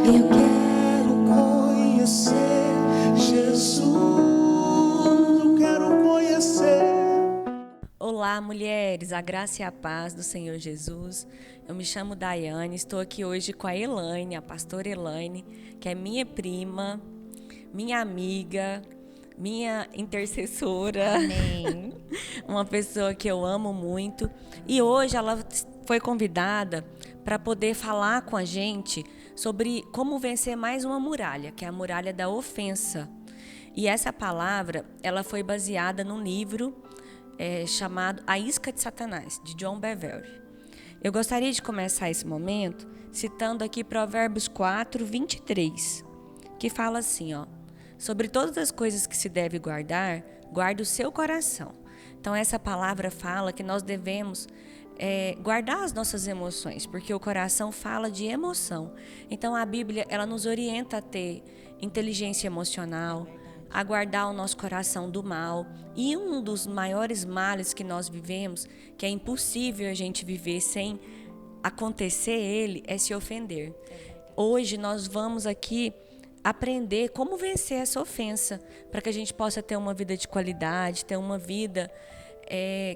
Eu quero conhecer Jesus. Eu quero conhecer. Olá, mulheres, a graça e a paz do Senhor Jesus. Eu me chamo Daiane, estou aqui hoje com a Elaine, a pastora Elaine, que é minha prima, minha amiga, minha intercessora. Amém. Uma pessoa que eu amo muito. E hoje ela foi convidada para poder falar com a gente sobre como vencer mais uma muralha, que é a muralha da ofensa. E essa palavra, ela foi baseada num livro chamado A Isca de Satanás, de John Bevere. Eu gostaria de começar esse momento citando aqui Provérbios 4, 23, que fala assim, ó: sobre todas as coisas que se deve guardar, guarde o seu coração. Então essa palavra fala que nós devemos guardar as nossas emoções, porque o coração fala de emoção. Então a Bíblia, ela nos orienta a ter inteligência emocional, a guardar o nosso coração do mal. E um dos maiores males que nós vivemos, que é impossível a gente viver sem acontecer ele, é se ofender. Hoje nós vamos aqui aprender como vencer essa ofensa, para que a gente possa ter uma vida de qualidade, ter uma vida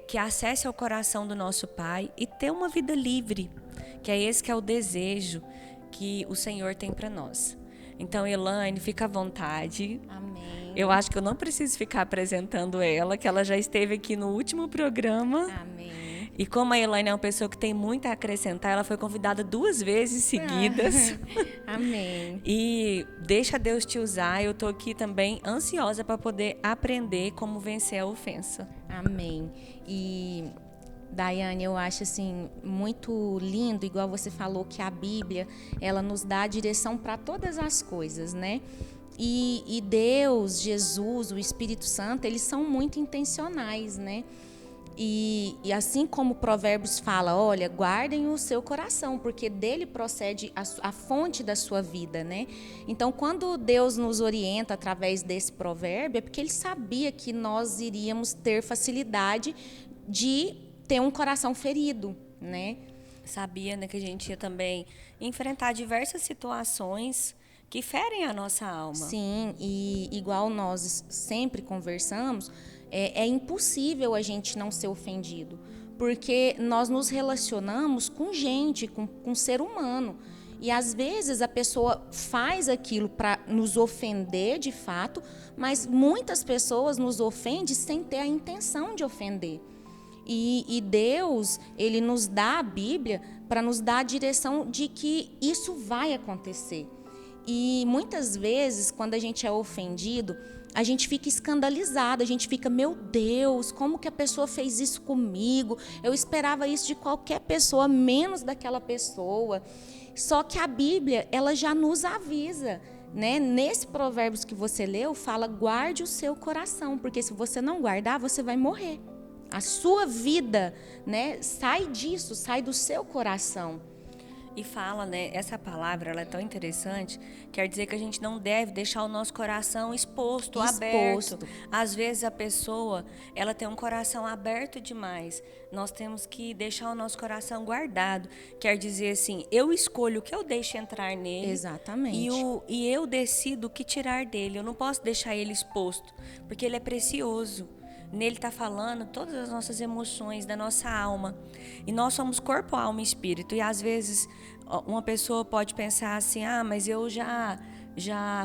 que acesse ao coração do nosso Pai e ter uma vida livre, que é esse que é o desejo que o Senhor tem para nós. Então, Elaine, fica à vontade. Amém. Eu acho que eu não preciso ficar apresentando ela, que ela já esteve aqui no último programa. Amém. E como a Elaine é uma pessoa que tem muito a acrescentar, ela foi convidada 2 vezes seguidas. Amém. E deixa Deus te usar. Eu estou aqui também ansiosa para poder aprender como vencer a ofensa. Amém. E, Daiane, eu acho assim muito lindo, igual você falou, que a Bíblia, ela nos dá a direção para todas as coisas, né? E Deus, Jesus, o Espírito Santo, eles são muito intencionais, né? E assim como Provérbios fala, olha, guardem o seu coração, porque dele procede a fonte da sua vida, né? Então, quando Deus nos orienta através desse provérbio, é porque ele sabia que nós iríamos ter facilidade de ter um coração ferido, né? Sabia, né, que a gente ia também enfrentar diversas situações que ferem a nossa alma. Sim, e igual nós sempre conversamos, é impossível a gente não ser ofendido, porque nós nos relacionamos com gente, com ser humano. E às vezes a pessoa faz aquilo para nos ofender de fato, mas muitas pessoas nos ofendem sem ter a intenção de ofender. E Deus, ele nos dá a Bíblia para nos dar a direção de que isso vai acontecer. E muitas vezes, quando a gente é ofendido, a gente fica escandalizado, a gente fica, meu Deus, como que a pessoa fez isso comigo? Eu esperava isso de qualquer pessoa, menos daquela pessoa. Só que a Bíblia, ela já nos avisa, né? Nesse Provérbios que você leu, fala, guarde o seu coração, porque se você não guardar, você vai morrer. A sua vida, né, sai disso, sai do seu coração. E fala, né, essa palavra, ela é tão interessante, quer dizer que a gente não deve deixar o nosso coração exposto. Aberto. Às vezes a pessoa, ela tem um coração aberto demais. Nós temos que deixar o nosso coração guardado. Quer dizer assim, eu escolho o que eu deixo entrar nele. Exatamente. E eu decido o que tirar dele. Eu não posso deixar ele exposto, porque ele é precioso. Nele está falando todas as nossas emoções, da nossa alma. E nós somos corpo, alma e espírito. E às vezes uma pessoa pode pensar assim, mas eu já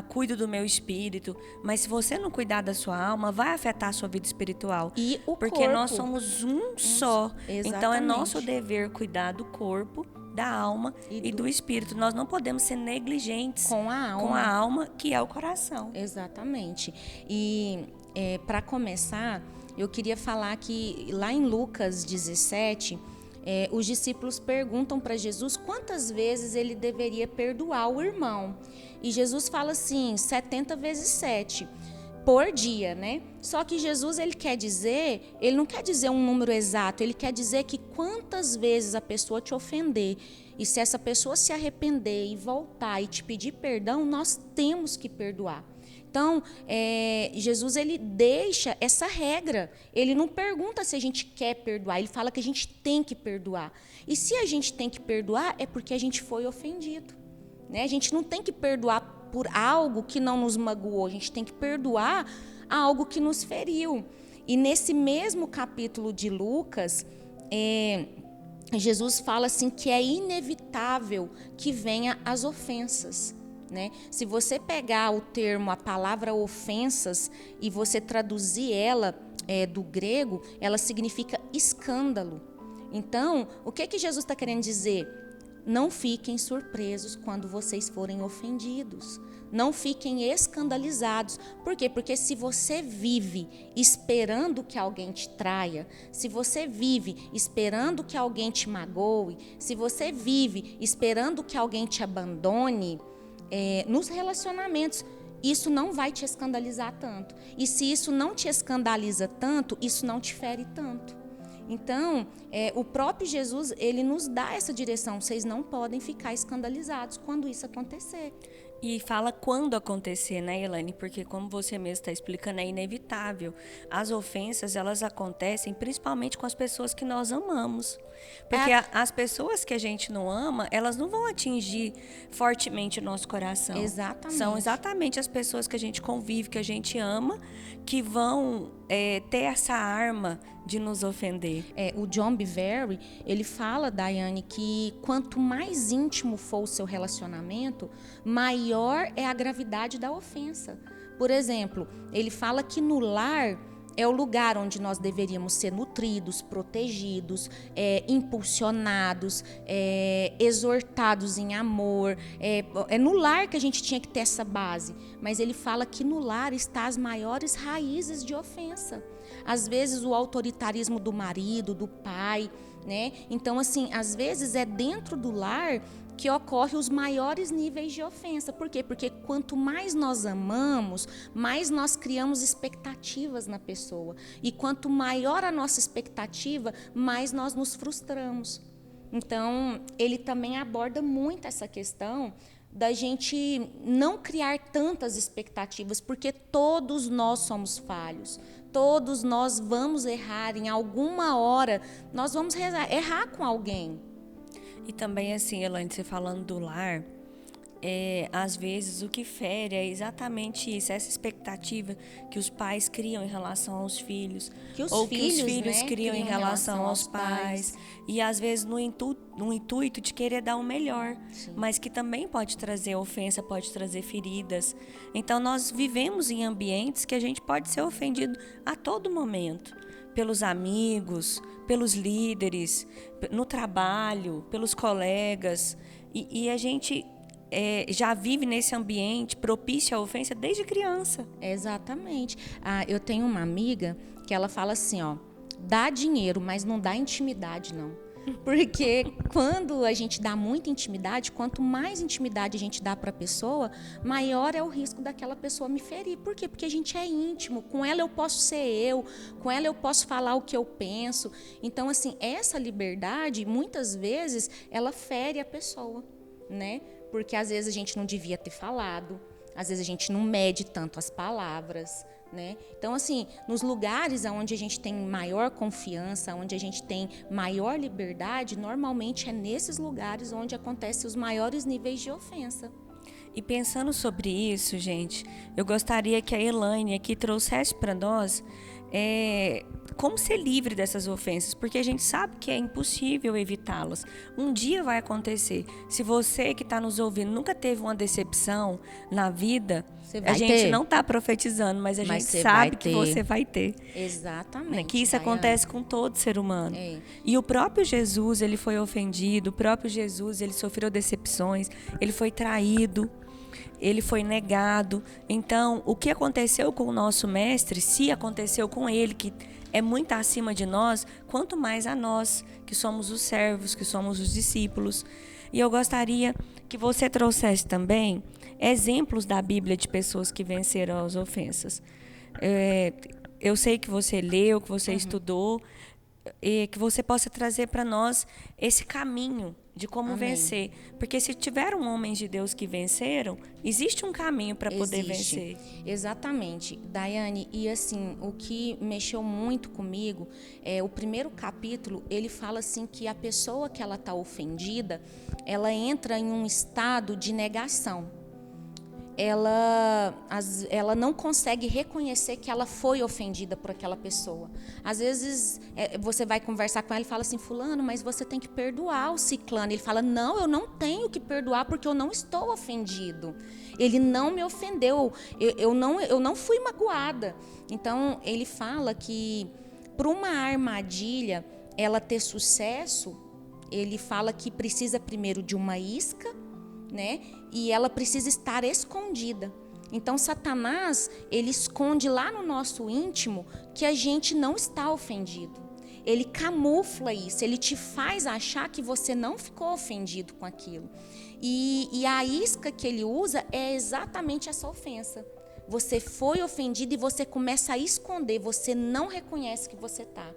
cuido do meu espírito. Mas se você não cuidar da sua alma, vai afetar a sua vida espiritual. E o porque corpo. nós somos um só. Exatamente. Então é nosso dever cuidar do corpo, da alma e do espírito. Nós não podemos ser negligentes com a alma, que é o coração. Exatamente. E para começar, eu queria falar que lá em Lucas 17, os discípulos perguntam para Jesus quantas vezes ele deveria perdoar o irmão. E Jesus fala assim, 70 vezes 7 por dia, né? Só que Jesus, ele não quer dizer um número exato, ele quer dizer que quantas vezes a pessoa te ofender, e se essa pessoa se arrepender e voltar e te pedir perdão, nós temos que perdoar. Então, Jesus, ele deixa essa regra. Ele não pergunta se a gente quer perdoar, ele fala que a gente tem que perdoar. E se a gente tem que perdoar, é porque a gente foi ofendido, né? A gente não tem que perdoar por algo que não nos magoou, a gente tem que perdoar algo que nos feriu. E nesse mesmo capítulo de Lucas, Jesus fala assim que é inevitável que venha as ofensas, né? Se você pegar o termo, a palavra ofensas, e você traduzir ela do grego, ela significa escândalo. Então, o que Jesus está querendo dizer? Não fiquem surpresos quando vocês forem ofendidos. Não fiquem escandalizados. Por quê? Porque se você vive esperando que alguém te traia, se você vive esperando que alguém te magoe, se você vive esperando que alguém te abandone, nos relacionamentos, isso não vai te escandalizar tanto. E se isso não te escandaliza tanto, isso não te fere tanto. Então, o próprio Jesus, ele nos dá essa direção. Vocês não podem ficar escandalizados quando isso acontecer. E fala quando acontecer, né, Elaine? Porque como você mesmo está explicando, é inevitável. As ofensas, elas acontecem principalmente com as pessoas que nós amamos. Porque as pessoas que a gente não ama, elas não vão atingir fortemente o nosso coração. Exatamente. São exatamente as pessoas que a gente convive, que a gente ama, que vão ter essa arma de nos ofender. O John Bevere, ele fala, Daiane, que quanto mais íntimo for o seu relacionamento, maior é a gravidade da ofensa. Por exemplo, ele fala que no lar é o lugar onde nós deveríamos ser nutridos, protegidos, impulsionados, exortados em amor. É no lar que a gente tinha que ter essa base. Mas ele fala que no lar estão as maiores raízes de ofensa. Às vezes o autoritarismo do marido, do pai, né? Então, assim, às vezes é dentro do lar que ocorre os maiores níveis de ofensa. Por quê? Porque quanto mais nós amamos, mais nós criamos expectativas na pessoa. E quanto maior a nossa expectativa, mais nós nos frustramos. Então, ele também aborda muito essa questão da gente não criar tantas expectativas, porque todos nós somos falhos. Todos nós vamos errar em alguma hora, nós vamos errar com alguém. E também, assim, Elaine, você falando do lar, às vezes o que fere é exatamente isso, essa expectativa que os pais criam em relação aos filhos, que os filhos, né, criam em relação aos pais. E às vezes no intuito de querer dar o melhor, sim, mas que também pode trazer ofensa, pode trazer feridas. Então nós vivemos em ambientes que a gente pode ser ofendido a todo momento. Pelos amigos, pelos líderes, no trabalho, pelos colegas. E a gente já vive nesse ambiente propício à ofensa desde criança. Exatamente. Eu tenho uma amiga que ela fala assim, dá dinheiro, mas não dá intimidade, não. Porque quando a gente dá muita intimidade, quanto mais intimidade a gente dá para a pessoa, maior é o risco daquela pessoa me ferir. Por quê? Porque a gente é íntimo, com ela eu posso ser eu, com ela eu posso falar o que eu penso. Então, assim, essa liberdade, muitas vezes, ela fere a pessoa, né? Porque às vezes a gente não devia ter falado, às vezes a gente não mede tanto as palavras, né? Então, assim, nos lugares onde a gente tem maior confiança, onde a gente tem maior liberdade, normalmente é nesses lugares onde acontecem os maiores níveis de ofensa. E pensando sobre isso, gente, eu gostaria que a Elaine aqui trouxesse para nós como ser livre dessas ofensas, porque a gente sabe que é impossível evitá-las. Um dia vai acontecer. Se você que está nos ouvindo nunca teve uma decepção na vida, a gente não está profetizando, mas a gente sabe que você vai ter. Exatamente. Que isso acontece com todo ser humano. E o próprio Jesus, ele foi ofendido, o próprio Jesus, ele sofreu decepções, ele foi traído, ele foi negado. Então, o que aconteceu com o nosso mestre, se aconteceu com ele, que é muito acima de nós, quanto mais a nós, que somos os servos, que somos os discípulos. E eu gostaria que você trouxesse também exemplos da Bíblia de pessoas que venceram as ofensas. Eu sei que você leu, que você estudou. que você possa trazer para nós esse caminho de como Amém. vencer. Porque se tiveram homens de Deus que venceram, existe um caminho para poder vencer. Exatamente, Daiane. E assim, o que mexeu muito comigo é o primeiro capítulo. Ele fala assim que a pessoa que ela está ofendida, ela entra em um estado de negação. Ela não consegue reconhecer que ela foi ofendida por aquela pessoa. Às vezes você vai conversar com ela e fala assim: fulano, mas você tem que perdoar o ciclano. Ele fala: não, eu não tenho que perdoar porque eu não estou ofendido. Ele não me ofendeu, eu não fui magoada. Então ele fala que para uma armadilha ela ter sucesso, ele fala que precisa primeiro de uma isca, né? E ela precisa estar escondida. Então Satanás, ele esconde lá no nosso íntimo que a gente não está ofendido. Ele camufla isso, ele te faz achar que você não ficou ofendido com aquilo. E a isca que ele usa é exatamente essa ofensa. Você foi ofendido e você começa a esconder, você não reconhece que você está.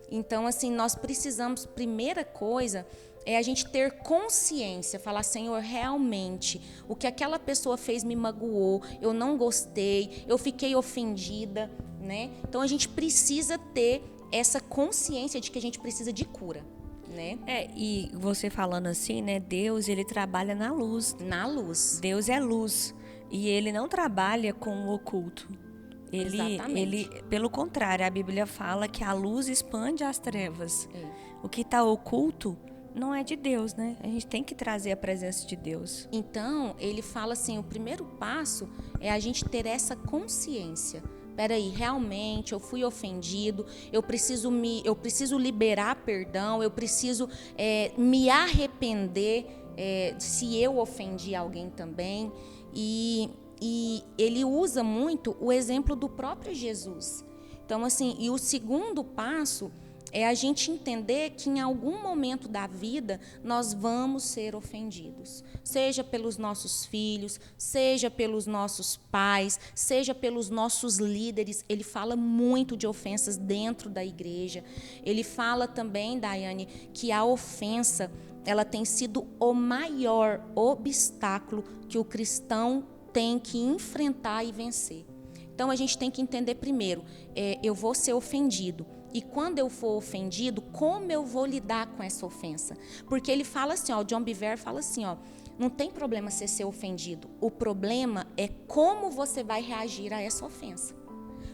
Então, assim, nós precisamos, primeira coisa, é a gente ter consciência, falar: Senhor, realmente, o que aquela pessoa fez me magoou, eu não gostei, eu fiquei ofendida, né? Então, a gente precisa ter essa consciência de que a gente precisa de cura, né? E você falando assim, né? Deus, ele trabalha na luz. Na luz. Deus é luz. E ele não trabalha com o oculto. Ele, pelo contrário, a Bíblia fala que a luz expande as trevas. O que está oculto não é de Deus, né? A gente tem que trazer a presença de Deus. Então, ele fala assim, o primeiro passo é a gente ter essa consciência. Peraí, realmente eu fui ofendido, eu preciso liberar perdão, eu preciso me arrepender se eu ofendi alguém também. E ele usa muito o exemplo do próprio Jesus. Então, assim, e o segundo passo é a gente entender que em algum momento da vida nós vamos ser ofendidos. Seja pelos nossos filhos, seja pelos nossos pais, seja pelos nossos líderes. Ele fala muito de ofensas dentro da igreja. Ele fala também, Daiane, que a ofensa, ela tem sido o maior obstáculo que o cristão tem que enfrentar e vencer. Então, a gente tem que entender primeiro, eu vou ser ofendido. E quando eu for ofendido, como eu vou lidar com essa ofensa? Porque ele fala assim, o John Bevere fala assim, não tem problema você ser ofendido. O problema é como você vai reagir a essa ofensa.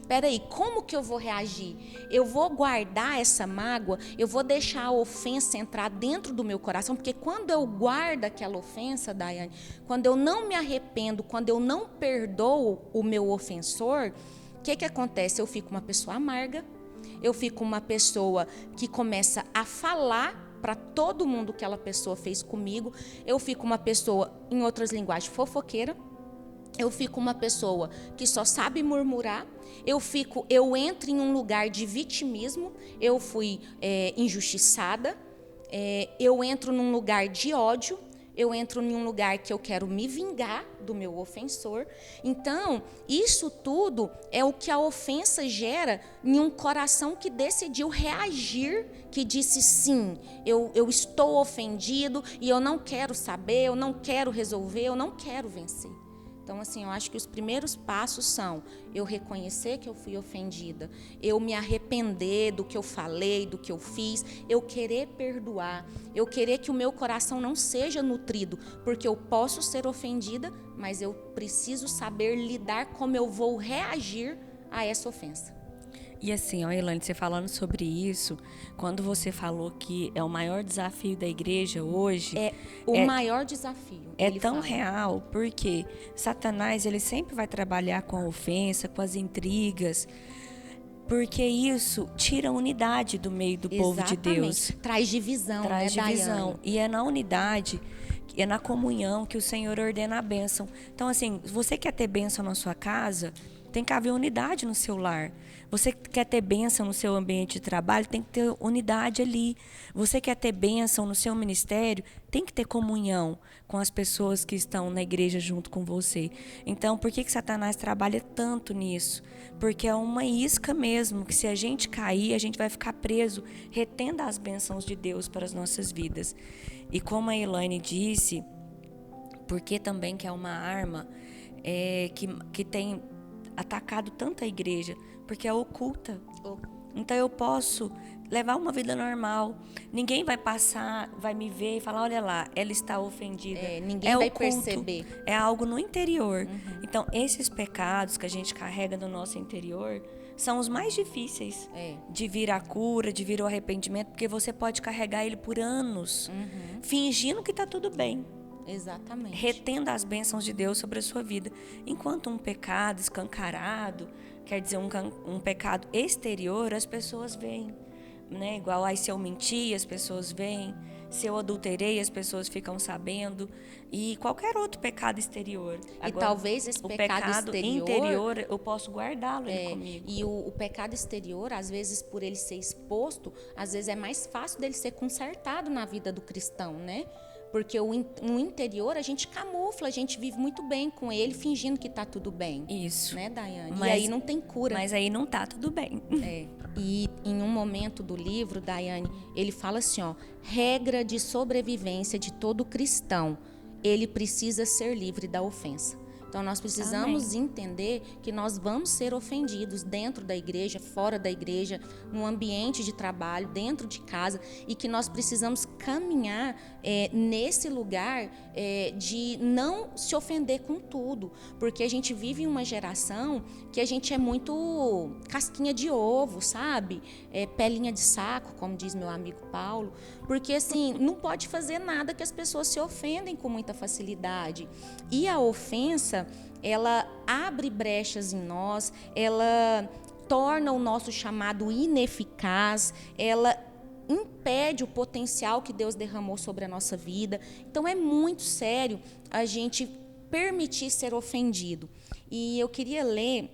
Peraí, como que eu vou reagir? Eu vou guardar essa mágoa? Eu vou deixar a ofensa entrar dentro do meu coração? Porque quando eu guardo aquela ofensa, Daiane, quando eu não me arrependo, quando eu não perdoo o meu ofensor, o que acontece? Eu fico uma pessoa amarga, eu fico uma pessoa que começa a falar para todo mundo que aquela pessoa fez comigo, eu fico uma pessoa, em outras linguagens, fofoqueira, eu fico uma pessoa que só sabe murmurar, eu entro em um lugar de vitimismo, eu fui injustiçada, eu entro num lugar de ódio, eu entro em um lugar que eu quero me vingar do meu ofensor. Então, isso tudo é o que a ofensa gera em um coração que decidiu reagir, que disse sim, eu estou ofendido e eu não quero saber, eu não quero resolver, eu não quero vencer. Então, assim, eu acho que os primeiros passos são eu reconhecer que eu fui ofendida, eu me arrepender do que eu falei, do que eu fiz, eu querer perdoar, eu querer que o meu coração não seja nutrido, porque eu posso ser ofendida, mas eu preciso saber lidar como eu vou reagir a essa ofensa. E assim, Elaine, você falando sobre isso, quando você falou que é o maior desafio da igreja hoje... maior desafio. É tão real, porque Satanás, ele sempre vai trabalhar com a ofensa, com as intrigas, porque isso tira a unidade do meio do povo de Deus. Traz divisão, Traz divisão. E é na unidade, é na comunhão que o Senhor ordena a bênção. Então, assim, você quer ter bênção na sua casa... Tem que haver unidade no seu lar. Você quer ter bênção no seu ambiente de trabalho, tem que ter unidade ali. Você quer ter bênção no seu ministério, tem que ter comunhão com as pessoas que estão na igreja junto com você. Então, por que Satanás trabalha tanto nisso? Porque é uma isca mesmo, que se a gente cair, a gente vai ficar preso, retendo as bênçãos de Deus para as nossas vidas. E como a Elaine disse, porque também que é uma arma que tem atacado tanto a igreja, porque é oculta. Então eu posso levar uma vida normal, ninguém vai passar, vai me ver e falar, olha lá, ela está ofendida. Ninguém vai oculto, perceber. É algo no interior. Então esses pecados que a gente carrega no nosso interior são os mais difíceis de vir à cura, de vir ao arrependimento, porque você pode carregar ele por anos, fingindo que está tudo bem. Exatamente. Retendo as bênçãos de Deus sobre a sua vida. Enquanto um pecado escancarado, quer dizer, um pecado exterior, as pessoas veem. Né? Igual aí, se eu mentir, as pessoas veem. Se eu adulterei, as pessoas ficam sabendo. E qualquer outro pecado exterior. E talvez esse pecado interior, eu posso guardá-lo comigo. E o pecado exterior, às vezes, por ele ser exposto, às vezes é mais fácil dele ser consertado na vida do cristão, né? Porque no interior a gente camufla, a gente vive muito bem com ele, fingindo que está tudo bem. Isso. Né, Daiane? E aí não tem cura. Mas aí não está tudo bem. E em um momento do livro, Daiane, ele fala assim, ó, regra de sobrevivência de todo cristão, ele precisa ser livre da ofensa. Então, nós precisamos entender que nós vamos ser ofendidos dentro da igreja, fora da igreja, no ambiente de trabalho, dentro de casa, e que nós precisamos caminhar nesse lugar de não se ofender com tudo, porque a gente vive em uma geração que a gente é muito casquinha de ovo, sabe? Pelinha de saco, como diz meu amigo Paulo, porque assim, não pode fazer nada que as pessoas se ofendem com muita facilidade. E a ofensa, ela abre brechas em nós, ela torna o nosso chamado ineficaz, ela impede o potencial que Deus derramou sobre a nossa vida. Então é muito sério a gente permitir ser ofendido. E eu queria ler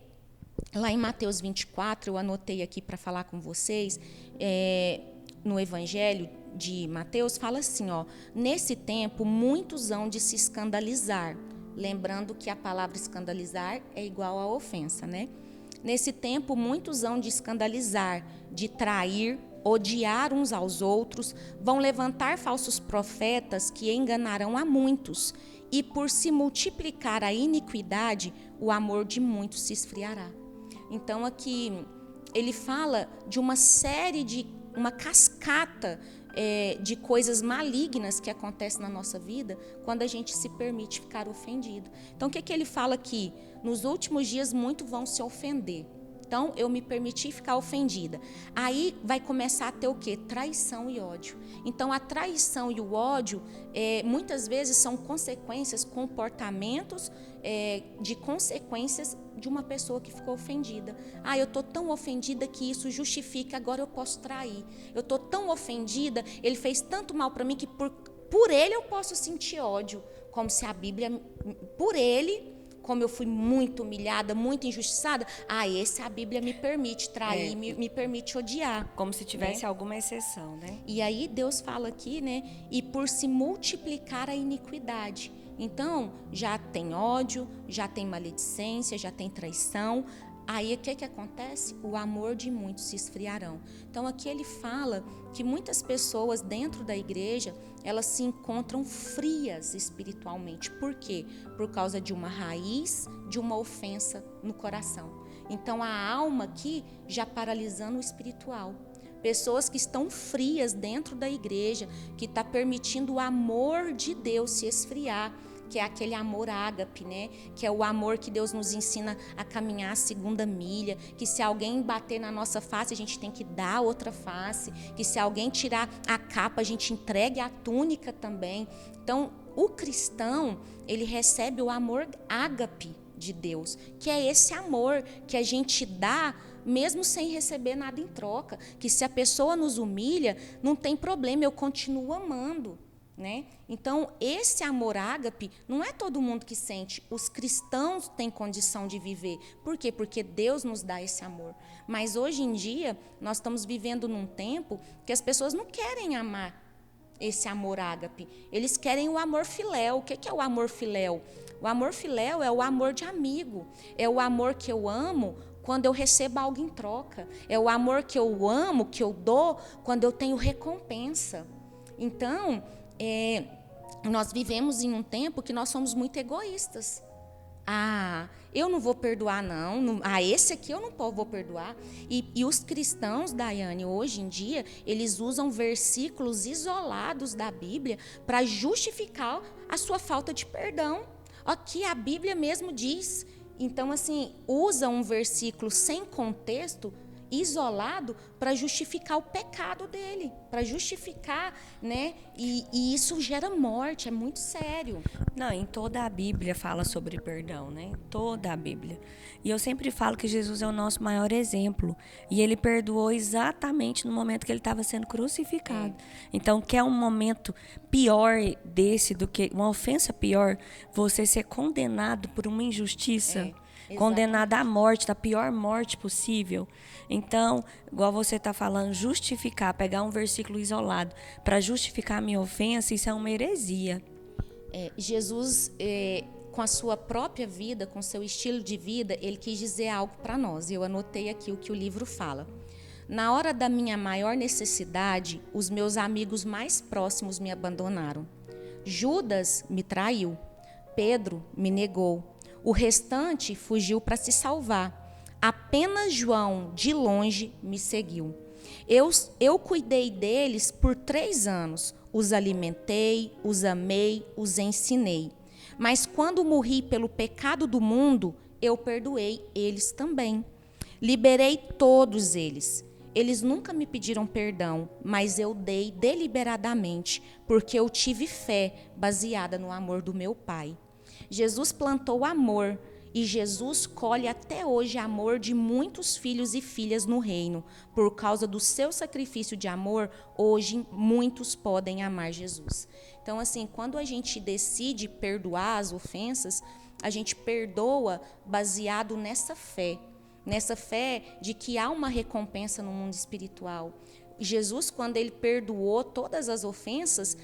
lá em Mateus 24, eu anotei aqui para falar com vocês, no Evangelho de Mateus, fala assim, ó, nesse tempo muitos hão de se escandalizar, lembrando que a palavra escandalizar é igual a ofensa, né? Nesse tempo muitos hão de escandalizar, de trair, odiar uns aos outros, vão levantar falsos profetas que enganarão a muitos, e por se multiplicar a iniquidade, o amor de muitos se esfriará. Então aqui ele fala de uma série uma cascata de coisas malignas que acontecem na nossa vida quando a gente se permite ficar ofendido. Então, o que ele fala aqui? Nos últimos dias, muitos vão se ofender. Então, eu me permiti ficar ofendida. Aí vai começar a ter o quê? Traição e ódio. Então, a traição e o ódio, muitas vezes, são consequências, comportamentos de consequências de uma pessoa que ficou ofendida. Eu estou tão ofendida que isso justifica, agora eu posso trair. Eu estou tão ofendida, ele fez tanto mal para mim que por ele eu posso sentir ódio. Como se a Bíblia, por ele... Como eu fui muito humilhada, muito injustiçada, esse a Bíblia me permite trair, me permite odiar. Como se tivesse alguma exceção, né? E aí Deus fala aqui, né? E por se multiplicar a iniquidade. Então, já tem ódio, já tem maledicência, já tem traição. Aí o que acontece? O amor de muitos se esfriarão. Então aqui ele fala que muitas pessoas dentro da igreja, elas se encontram frias espiritualmente. Por quê? Por causa de uma raiz, de uma ofensa no coração. Então a alma aqui já paralisando o espiritual. Pessoas que estão frias dentro da igreja, que está permitindo o amor de Deus se esfriar, que é aquele amor ágape, né? Que é o amor que Deus nos ensina a caminhar a segunda milha, que se alguém bater na nossa face, a gente tem que dar a outra face, que se alguém tirar a capa, a gente entregue a túnica também. Então, o cristão, ele recebe o amor ágape de Deus, que é esse amor que a gente dá mesmo sem receber nada em troca, que se a pessoa nos humilha, não tem problema, eu continuo amando. né? Então, esse amor ágape não é todo mundo que sente. Os cristãos têm condição de viver. Por quê? Porque Deus nos dá esse amor. Mas hoje em dia, nós estamos vivendo num tempo que as pessoas não querem amar esse amor ágape. Eles querem o amor filéu. O que é o amor filéu? O amor filéu é o amor de amigo. É o amor que eu amo quando eu recebo algo em troca. É o amor que eu amo, que eu dou, quando eu tenho recompensa. Então, nós vivemos em um tempo que nós somos muito egoístas. Eu não vou perdoar, não. Esse aqui eu não vou perdoar. E os cristãos, Daiane, hoje em dia, eles usam versículos isolados da Bíblia para justificar a sua falta de perdão. Aqui a Bíblia mesmo diz. Então, assim, usa um versículo sem contexto, isolado, para justificar o pecado dele, para justificar, né? E isso gera morte, é muito sério. Não, em toda a Bíblia fala sobre perdão, né? Toda a Bíblia. E eu sempre falo que Jesus é o nosso maior exemplo. E ele perdoou exatamente no momento que ele estava sendo crucificado. Então, quer um momento pior desse do que uma ofensa pior, você ser condenado por uma injustiça? Condenada à morte, da pior morte possível. Então, igual você está falando, justificar, pegar um versículo isolado para justificar a minha ofensa, isso é uma heresia. Jesus, com a sua própria vida, com o seu estilo de vida, ele quis dizer algo para nós. Eu anotei aqui o que o livro fala. Na hora da minha maior necessidade, os meus amigos mais próximos me abandonaram. Judas me traiu. Pedro me negou. O restante fugiu para se salvar. Apenas João, de longe, me seguiu. Eu cuidei deles por 3 anos. Os alimentei, os amei, os ensinei. Mas quando morri pelo pecado do mundo, eu perdoei eles também. Liberei todos eles. Eles nunca me pediram perdão, mas eu dei deliberadamente, porque eu tive fé baseada no amor do meu Pai. Jesus plantou amor e Jesus colhe até hoje amor de muitos filhos e filhas no reino. Por causa do seu sacrifício de amor, hoje muitos podem amar Jesus. Então, assim, quando a gente decide perdoar as ofensas, a gente perdoa baseado nessa fé de que há uma recompensa no mundo espiritual. Jesus, quando ele perdoou todas as ofensas,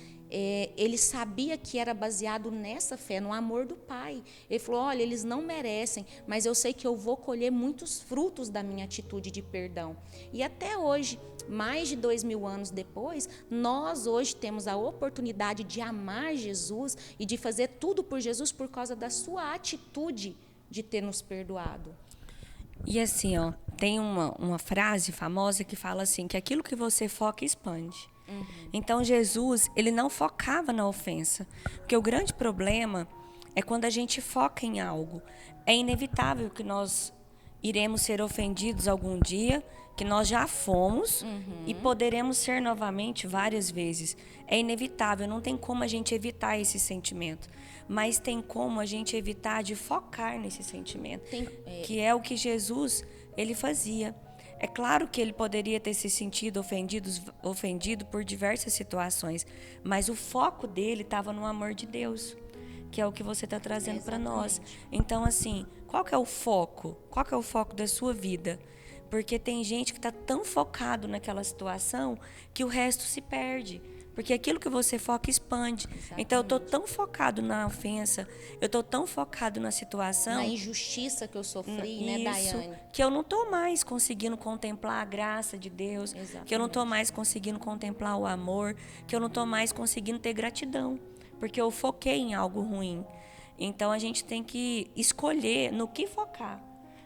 ele sabia que era baseado nessa fé, no amor do Pai. Ele falou, olha, eles não merecem, mas eu sei que eu vou colher muitos frutos da minha atitude de perdão. E até hoje, mais de 2000 anos depois, nós hoje temos a oportunidade de amar Jesus e de fazer tudo por Jesus por causa da sua atitude de ter nos perdoado. E assim, tem uma frase famosa que fala assim, que aquilo que você foca expande. Então, Jesus, ele não focava na ofensa. Porque o grande problema é quando a gente foca em algo. É inevitável que nós iremos ser ofendidos algum dia, que nós já fomos e poderemos ser novamente várias vezes. É inevitável, não tem como a gente evitar esse sentimento. Mas tem como a gente evitar de focar nesse sentimento. Que é o que Jesus, ele fazia. É claro que ele poderia ter se sentido ofendido por diversas situações, mas o foco dele estava no amor de Deus, que é o que você está trazendo para nós. Então, assim, qual que é o foco? Qual que é o foco da sua vida? Porque tem gente que está tão focado naquela situação que o resto se perde. Porque aquilo que você foca expande. Exatamente. Então, eu estou tão focado na ofensa, eu estou tão focado na situação... Na injustiça que eu sofri, né, Daiane? Que eu não estou mais conseguindo contemplar a graça de Deus. Exatamente. Que eu não estou mais conseguindo contemplar o amor, que eu não estou mais conseguindo ter gratidão. Porque eu foquei em algo ruim. Então, a gente tem que escolher no que focar.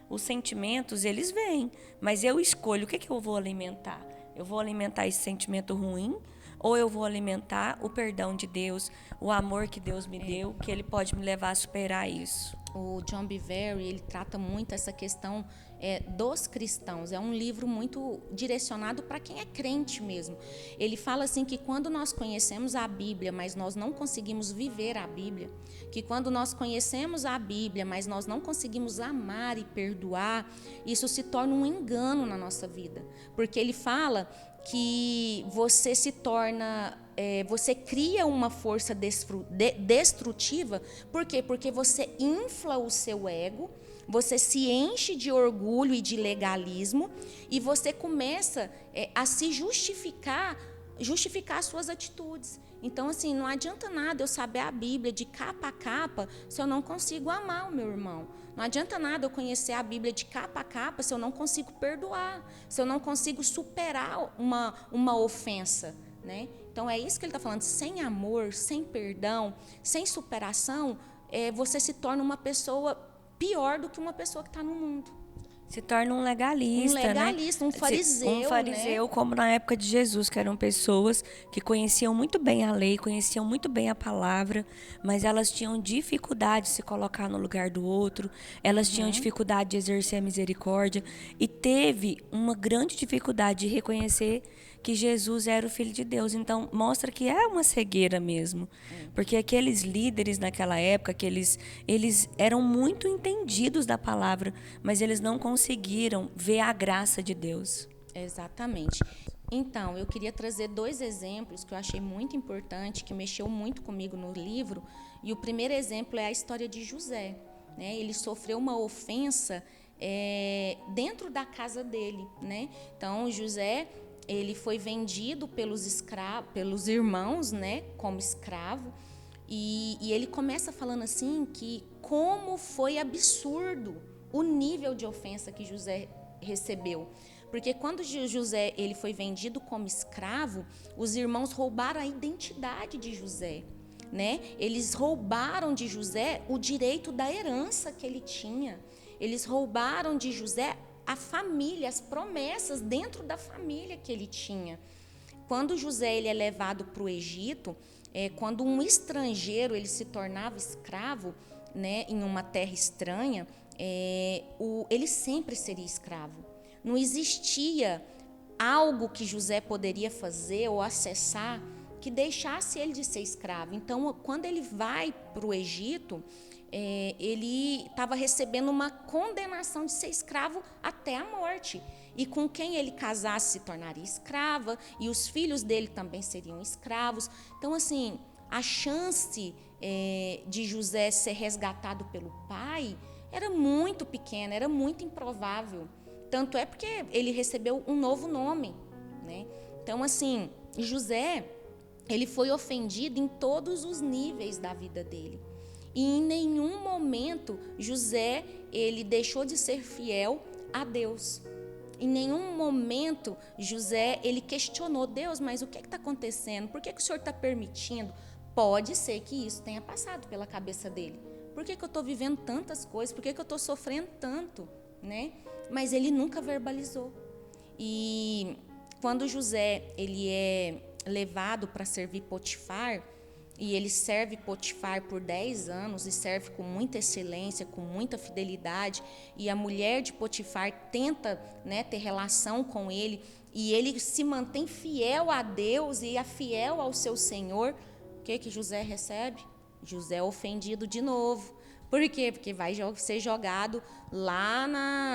Os sentimentos, eles vêm, mas eu escolho o que eu vou alimentar. Eu vou alimentar esse sentimento ruim ou eu vou alimentar o perdão de Deus, o amor que Deus me deu, que Ele pode me levar a superar isso. O John Bevere, ele trata muito essa questão dos cristãos. É um livro muito direcionado para quem é crente mesmo. Ele fala assim que quando nós conhecemos a Bíblia, mas nós não conseguimos viver a Bíblia, que quando nós conhecemos a Bíblia, mas nós não conseguimos amar e perdoar, isso se torna um engano na nossa vida. Porque ele fala que você se torna você cria uma força destrutiva. Por quê? Porque você infla o seu ego, você se enche de orgulho e de legalismo, e você começa a se justificar as suas atitudes. Então, assim, não adianta nada eu saber a Bíblia de capa a capa se eu não consigo amar o meu irmão. Não adianta nada eu conhecer a Bíblia de capa a capa se eu não consigo perdoar, se eu não consigo superar uma ofensa, né? Então, é isso que ele está falando. Sem amor, sem perdão, sem superação, você se torna uma pessoa pior do que uma pessoa que está no mundo. Se torna um legalista, né? Um fariseu, Um fariseu, né? como na época de Jesus, que eram pessoas que conheciam muito bem a lei, conheciam muito bem a palavra, mas elas tinham dificuldade de se colocar no lugar do outro, elas tinham dificuldade de exercer a misericórdia, e teve uma grande dificuldade de reconhecer que Jesus era o Filho de Deus. Então, mostra que é uma cegueira mesmo. Porque aqueles líderes naquela época, eles eram muito entendidos da palavra, mas eles não conseguiram ver a graça de Deus. Exatamente. Então, eu queria trazer 2 exemplos que eu achei muito importante, que mexeu muito comigo no livro. E o primeiro exemplo é a história de José, né? Ele sofreu uma ofensa dentro da casa dele, né? Então, José, ele foi vendido pelos irmãos, né, como escravo. E ele começa falando assim que como foi absurdo o nível de ofensa que José recebeu. Porque quando José ele foi vendido como escravo, os irmãos roubaram a identidade de José, né? Eles roubaram de José o direito da herança que ele tinha. Eles roubaram de José a família, as promessas dentro da família que ele tinha. Quando José ele é levado para o Egito, quando um estrangeiro ele se tornava escravo, né, em uma terra estranha, ele sempre seria escravo. Não existia algo que José poderia fazer ou acessar que deixasse ele de ser escravo. Então, quando ele vai para o Egito, ele estava recebendo uma condenação de ser escravo até a morte. E com quem ele casasse se tornaria escrava, e os filhos dele também seriam escravos. Então, assim, a chance de José ser resgatado pelo pai era muito pequena, era muito improvável. Tanto é porque ele recebeu um novo nome, né? Então, assim, José, ele foi ofendido em todos os níveis da vida dele. E em nenhum momento José, ele deixou de ser fiel a Deus. Em nenhum momento José, ele questionou Deus, mas o que está acontecendo? Por que o Senhor está permitindo? Pode ser que isso tenha passado pela cabeça dele. Por que eu estou vivendo tantas coisas? Por que eu estou sofrendo tanto? Né? Mas ele nunca verbalizou. E quando José ele é levado para servir Potifar, e ele serve Potifar por 10 anos e serve com muita excelência, com muita fidelidade, e a mulher de Potifar tenta, né, ter relação com ele, e ele se mantém fiel a Deus e fiel ao seu Senhor. O que José recebe? José é ofendido de novo. Por quê? Porque vai ser jogado lá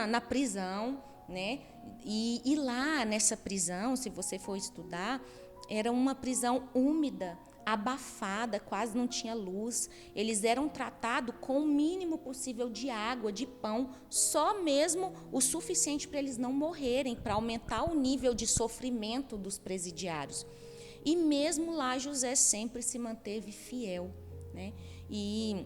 na prisão, né? E lá nessa prisão, se você for estudar, era uma prisão úmida, abafada, quase não tinha luz. Eles eram tratados com o mínimo possível de água, de pão, só mesmo o suficiente para eles não morrerem, para aumentar o nível de sofrimento dos presidiários. E mesmo lá, José sempre se manteve fiel, né? E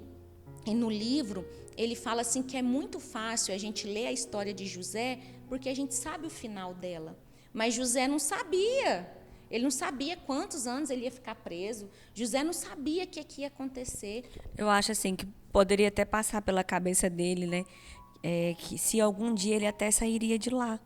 no livro, ele fala assim que é muito fácil a gente ler a história de José, porque a gente sabe o final dela. Mas José não sabia. Ele não sabia quantos anos ele ia ficar preso. José não sabia o que ia acontecer. Eu acho assim que poderia até passar pela cabeça dele, né? Que se algum dia ele até sairia de lá.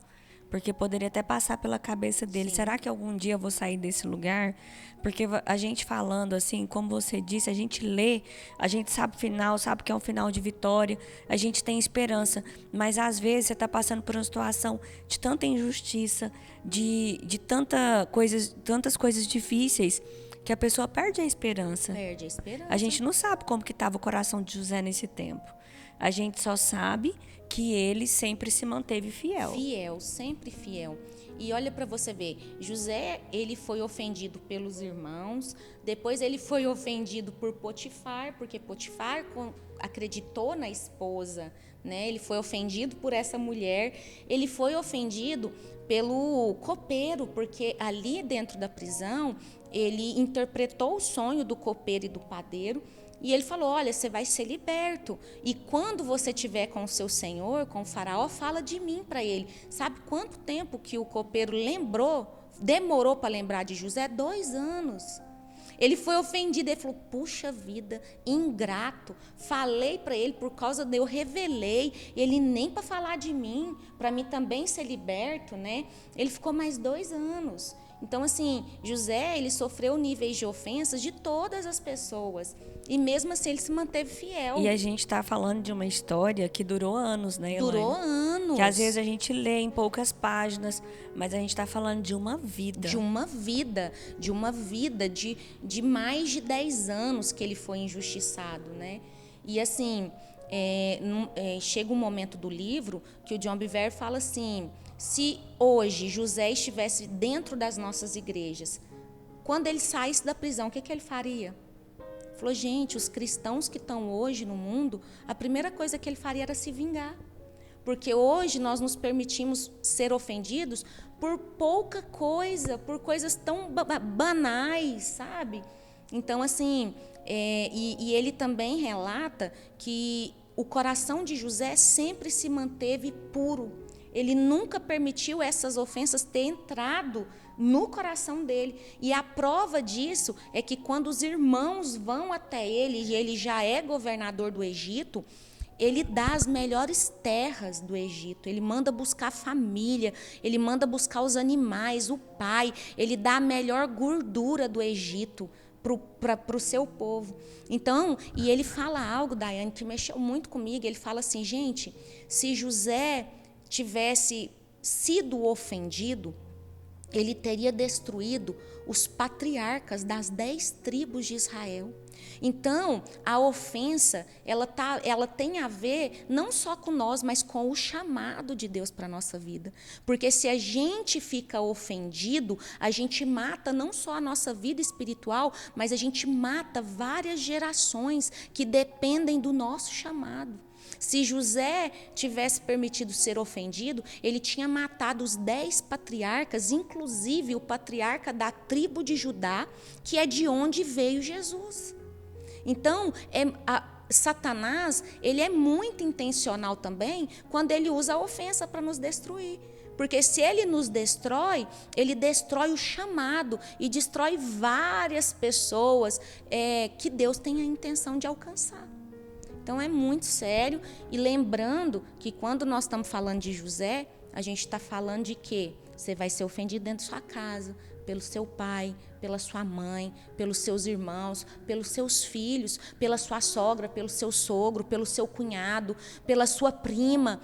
Porque poderia até passar pela cabeça dele. Sim. Será que algum dia eu vou sair desse lugar? Porque a gente falando assim, como você disse, a gente lê, a gente sabe o final, sabe que é um final de vitória, a gente tem esperança. Mas às vezes você está passando por uma situação de tanta injustiça, de tantas coisas difíceis, que a pessoa perde a esperança. Perde a esperança. A gente não sabe como que estava o coração de José nesse tempo. A gente só sabe que ele sempre se manteve fiel. Fiel, sempre fiel. E olha para você ver, José, ele foi ofendido pelos irmãos, depois ele foi ofendido por Potifar, porque Potifar acreditou na esposa, né? Ele foi ofendido por essa mulher, ele foi ofendido pelo copeiro, porque ali dentro da prisão, ele interpretou o sonho do copeiro e do padeiro, e ele falou, olha, você vai ser liberto. E quando você estiver com o seu senhor, com o faraó, fala de mim para ele. Sabe quanto tempo que o copeiro demorou para lembrar de José? 2 anos. Ele foi ofendido, ele falou, puxa vida, ingrato. Falei para ele por causa de eu revelei, ele nem para falar de mim, para mim também ser liberto, né? Ele ficou mais 2 anos. Então, assim, José, ele sofreu níveis de ofensas de todas as pessoas. E mesmo assim, ele se manteve fiel. E a gente está falando de uma história que durou anos, né, Elaine? Durou anos. Que às vezes a gente lê em poucas páginas, mas a gente está falando de uma vida. De uma vida de mais de 10 anos que ele foi injustiçado, né? E assim, chega um momento do livro que o John Bevere fala assim, se hoje José estivesse dentro das nossas igrejas, quando ele saísse da prisão, o que ele faria? Falou, gente, os cristãos que estão hoje no mundo, a primeira coisa que ele faria era se vingar. Porque hoje nós nos permitimos ser ofendidos por pouca coisa, por coisas tão banais, sabe? Então, assim, e ele também relata que o coração de José sempre se manteve puro. Ele nunca permitiu essas ofensas ter entrado no coração dele. E a prova disso é que quando os irmãos vão até ele, e ele já é governador do Egito, ele dá as melhores terras do Egito, ele manda buscar a família, ele manda buscar os animais, o pai, ele dá a melhor gordura do Egito para o seu povo. Então, e ele fala algo, Daiane, que mexeu muito comigo, ele fala assim, gente, se José tivesse sido ofendido, ele teria destruído os patriarcas das 10 tribos de Israel. Então, a ofensa, ela tem a ver não só com nós, mas com o chamado de Deus para a nossa vida. Porque se a gente fica ofendido, a gente mata não só a nossa vida espiritual, mas a gente mata várias gerações que dependem do nosso chamado. Se José tivesse permitido ser ofendido, ele tinha matado os 10 patriarcas, inclusive o patriarca da tribo de Judá, que é de onde veio Jesus. Então, Satanás, ele é muito intencional também quando ele usa a ofensa para nos destruir. Porque se ele nos destrói, ele destrói o chamado e destrói várias pessoas que Deus tem a intenção de alcançar. Então é muito sério, e lembrando que quando nós estamos falando de José, a gente está falando de quê? Você vai ser ofendido dentro da sua casa, pelo seu pai, pela sua mãe, pelos seus irmãos, pelos seus filhos, pela sua sogra, pelo seu sogro, pelo seu cunhado, pela sua prima.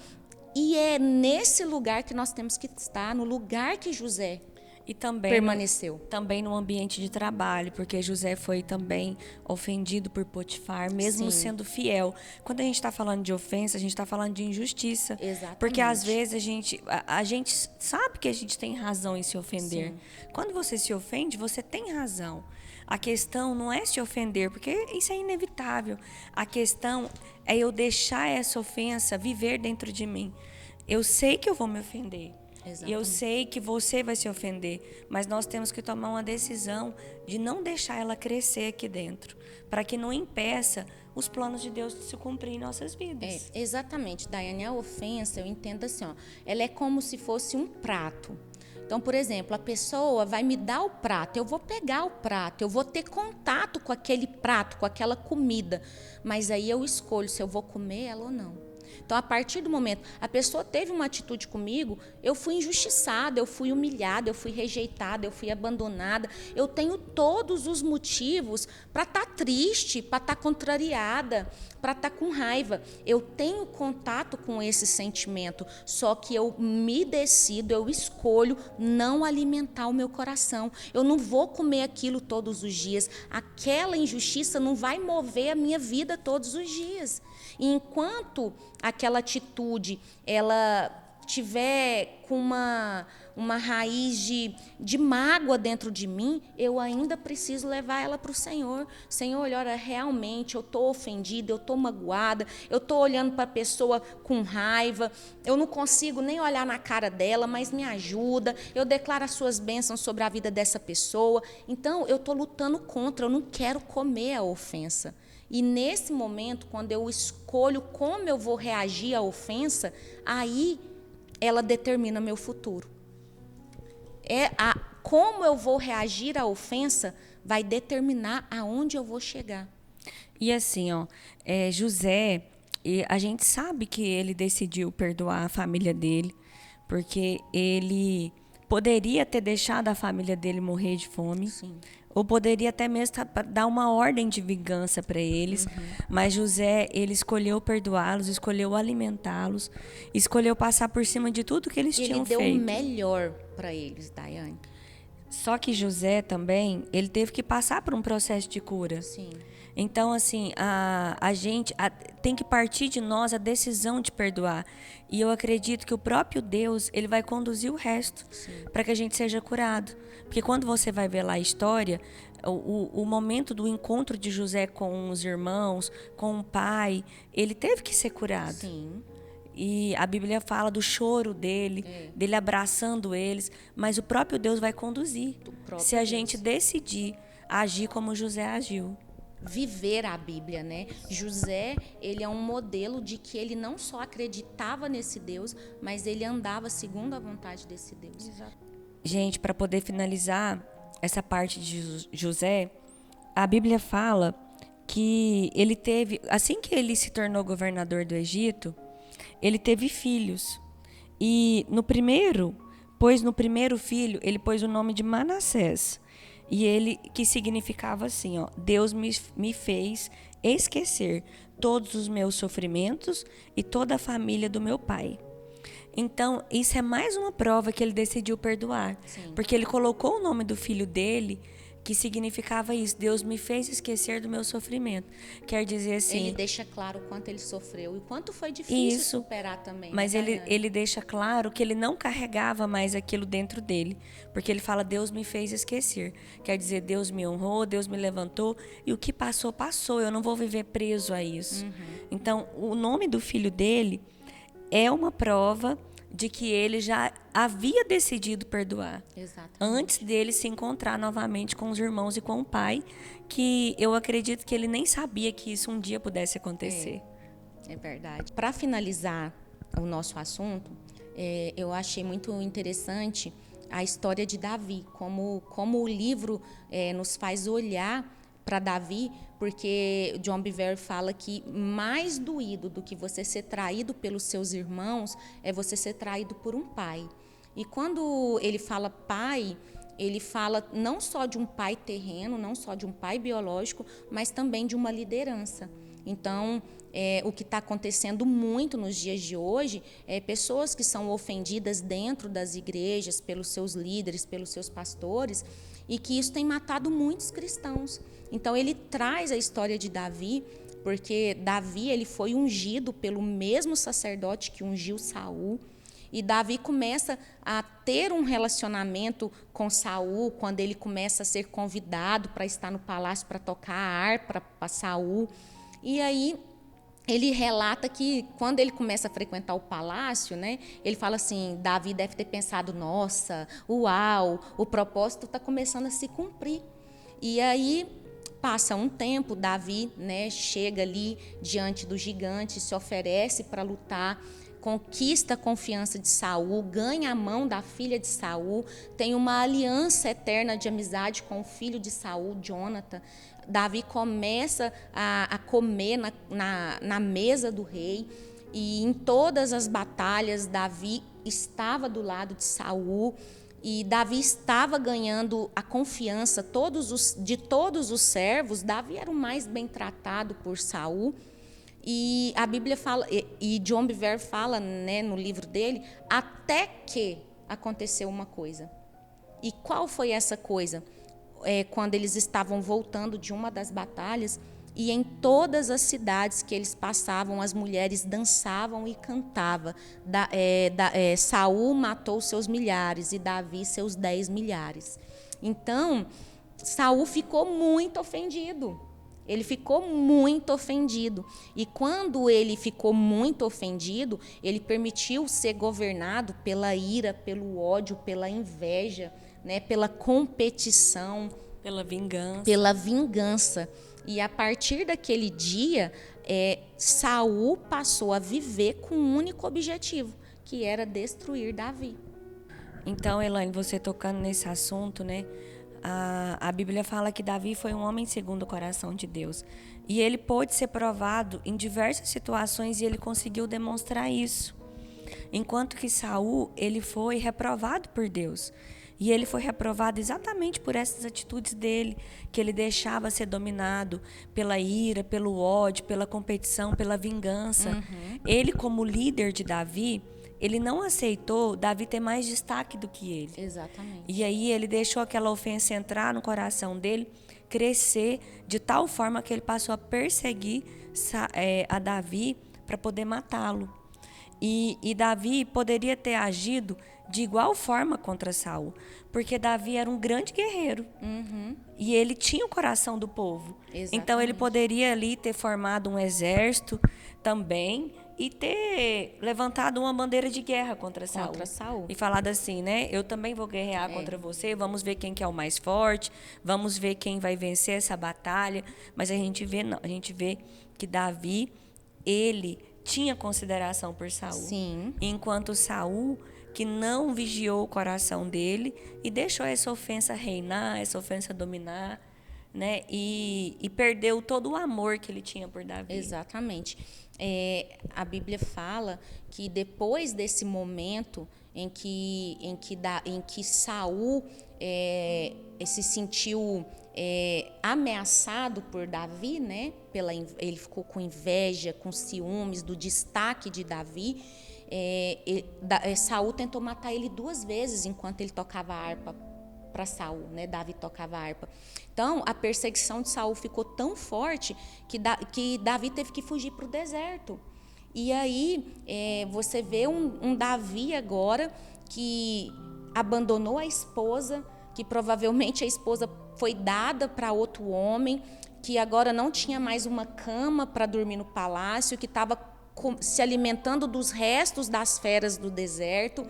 E é nesse lugar que nós temos que estar, no lugar que José e também permaneceu. Também no ambiente de trabalho, porque José foi também ofendido por Potifar, mesmo Sim. sendo fiel. Quando a gente está falando de ofensa, a gente está falando de injustiça. Exatamente. Porque às vezes a gente sabe que a gente tem razão em se ofender. Sim. Quando você se ofende, você tem razão. A questão não é se ofender, porque isso é inevitável. A questão é eu deixar essa ofensa viver dentro de mim. Eu sei que eu vou me ofender. Exatamente. E eu sei que você vai se ofender, mas nós temos que tomar uma decisão de não deixar ela crescer aqui dentro, para que não impeça os planos de Deus de se cumprir em nossas vidas. Exatamente, Daiane, a ofensa, eu entendo assim, ela é como se fosse um prato. Então, por exemplo, a pessoa vai me dar o prato, eu vou pegar o prato, eu vou ter contato com aquele prato, com aquela comida, mas aí eu escolho se eu vou comer ela ou não. Então, a partir do momento, a pessoa teve uma atitude comigo, eu fui injustiçada, eu fui humilhada, eu fui rejeitada, eu fui abandonada. Eu tenho todos os motivos para estar triste, para estar contrariada, para estar com raiva. Eu tenho contato com esse sentimento, só que eu me decido, eu escolho não alimentar o meu coração. Eu não vou comer aquilo todos os dias. Aquela injustiça não vai mover a minha vida todos os dias. E enquanto aquela atitude ela tiver com uma raiz de mágoa dentro de mim, eu ainda preciso levar ela para o Senhor. Senhor, olha, realmente eu estou ofendida, eu estou magoada, eu estou olhando para a pessoa com raiva, eu não consigo nem olhar na cara dela, mas me ajuda, eu declaro as suas bênçãos sobre a vida dessa pessoa. Então, eu estou lutando contra, eu não quero comer a ofensa. E nesse momento, quando eu escolho como eu vou reagir à ofensa, aí ela determina meu futuro. Como eu vou reagir à ofensa vai determinar aonde eu vou chegar. E assim, José, a gente sabe que ele decidiu perdoar a família dele, porque ele poderia ter deixado a família dele morrer de fome. Sim. Ou poderia até mesmo dar uma ordem de vingança para eles. Mas José, ele escolheu perdoá-los, escolheu alimentá-los, escolheu passar por cima de tudo que eles tinham feito. Ele deu o melhor para eles, Daiane. Só que José também, ele teve que passar por um processo de cura. Sim. Então, assim, a gente tem que partir de nós a decisão de perdoar. E eu acredito que o próprio Deus, ele vai conduzir o resto para que a gente seja curado. Porque quando você vai ver lá a história, o momento do encontro de José com os irmãos, com o pai, ele teve que ser curado. Sim. E a Bíblia fala do choro dele, dele abraçando eles, mas o próprio Deus vai conduzir. Se a gente decidir agir como José agiu. Viver a Bíblia, né? José, ele é um modelo de que ele não só acreditava nesse Deus, mas ele andava segundo a vontade desse Deus. Exato. Gente, para poder finalizar essa parte de José, a Bíblia fala que ele teve, assim que ele se tornou governador do Egito, ele teve filhos. E no primeiro filho, ele pôs o nome de Manassés. E ele, que significava assim, Deus me fez esquecer todos os meus sofrimentos e toda a família do meu pai. Então, isso é mais uma prova que ele decidiu perdoar. Sim. Porque ele colocou o nome do filho dele, que significava isso. Deus me fez esquecer do meu sofrimento. Quer dizer assim... Ele deixa claro o quanto ele sofreu e quanto foi difícil superar também. Mas né, ele deixa claro que ele não carregava mais aquilo dentro dele. Porque ele fala, Deus me fez esquecer. Quer dizer, Deus me honrou, Deus me levantou. E o que passou, passou. Eu não vou viver preso a isso. Então, o nome do filho dele é uma prova de que ele já havia decidido perdoar. Exatamente. Antes dele se encontrar novamente com os irmãos e com o pai, que eu acredito que ele nem sabia que isso um dia pudesse acontecer. É verdade. Para finalizar o nosso assunto, eu achei muito interessante a história de Davi, como o livro nos faz olhar para Davi, porque John Bevere fala que mais doído do que você ser traído pelos seus irmãos é você ser traído por um pai. E quando ele fala pai, ele fala não só de um pai terreno, não só de um pai biológico, mas também de uma liderança. Então, o que está acontecendo muito nos dias de hoje é pessoas que são ofendidas dentro das igrejas pelos seus líderes, pelos seus pastores, e que isso tem matado muitos cristãos. Então, ele traz a história de Davi, porque Davi ele foi ungido pelo mesmo sacerdote que ungiu Saul. E Davi começa a ter um relacionamento com Saul, quando ele começa a ser convidado para estar no palácio para tocar a harpa para Saul. E aí ele relata que quando ele começa a frequentar o palácio, né, ele fala assim, Davi deve ter pensado, nossa, uau, o propósito está começando a se cumprir. E aí passa um tempo, Davi, né, chega ali diante do gigante, se oferece para lutar, conquista a confiança de Saul, ganha a mão da filha de Saul, tem uma aliança eterna de amizade com o filho de Saul, Jonathan. Davi começa a comer na mesa do rei, e em todas as batalhas Davi estava do lado de Saul, e Davi estava ganhando a confiança de todos os servos. Davi era o mais bem tratado por Saul. E a Bíblia fala, e John Bevere fala, né, no livro dele, até que aconteceu uma coisa. E qual foi essa coisa? Quando eles estavam voltando de uma das batalhas, E em todas as cidades que eles passavam, as mulheres dançavam e cantavam. Saul matou seus milhares e Davi seus 10 milhares. Então, Saul ficou muito ofendido. Ele ficou muito ofendido. E quando ele ficou muito ofendido, ele permitiu ser governado pela ira, pelo ódio, pela inveja, né, pela competição, pela vingança. E a partir daquele dia, Saul passou a viver com um único objetivo, que era destruir Davi. Então, Elaine, você tocando nesse assunto, né? A Bíblia fala que Davi foi um homem segundo o coração de Deus. E ele pôde ser provado em diversas situações e ele conseguiu demonstrar isso. Enquanto que Saul, ele foi reprovado por Deus. E ele foi reprovado exatamente por essas atitudes dele, que ele deixava ser dominado pela ira, pelo ódio, pela competição, pela vingança. Ele, como líder de Davi, ele não aceitou Davi ter mais destaque do que ele. Exatamente. E aí ele deixou aquela ofensa entrar no coração dele, crescer de tal forma que ele passou a perseguir a Davi para poder matá-lo. E Davi poderia ter agido de igual forma contra Saul, porque Davi era um grande guerreiro. E ele tinha o coração do povo. Exatamente. Então ele poderia ali ter formado um exército também e ter levantado uma bandeira de guerra contra Saul. E falado assim, né? Eu também vou guerrear contra você, vamos ver quem que é o mais forte, vamos ver quem vai vencer essa batalha. Mas a gente vê, não, a gente vê que Davi, ele tinha consideração por Saul. Sim. Enquanto Saul, que não vigiou o coração dele e deixou essa ofensa reinar, essa ofensa dominar, né? E perdeu todo o amor que ele tinha por Davi. Exatamente. A Bíblia fala que depois desse momento em que Saul se sentiu ameaçado por Davi, né? Ele ficou com inveja, com ciúmes do destaque de Davi. Saul tentou matar ele 2 vezes enquanto ele tocava harpa para Saul, né? Davi tocava harpa. Então, a perseguição de Saul ficou tão forte que Davi teve que fugir para o deserto. E aí, você vê um Davi agora que abandonou a esposa, que provavelmente a esposa foi dada para outro homem, que agora não tinha mais uma cama para dormir no palácio, que estava se alimentando dos restos das feras do deserto.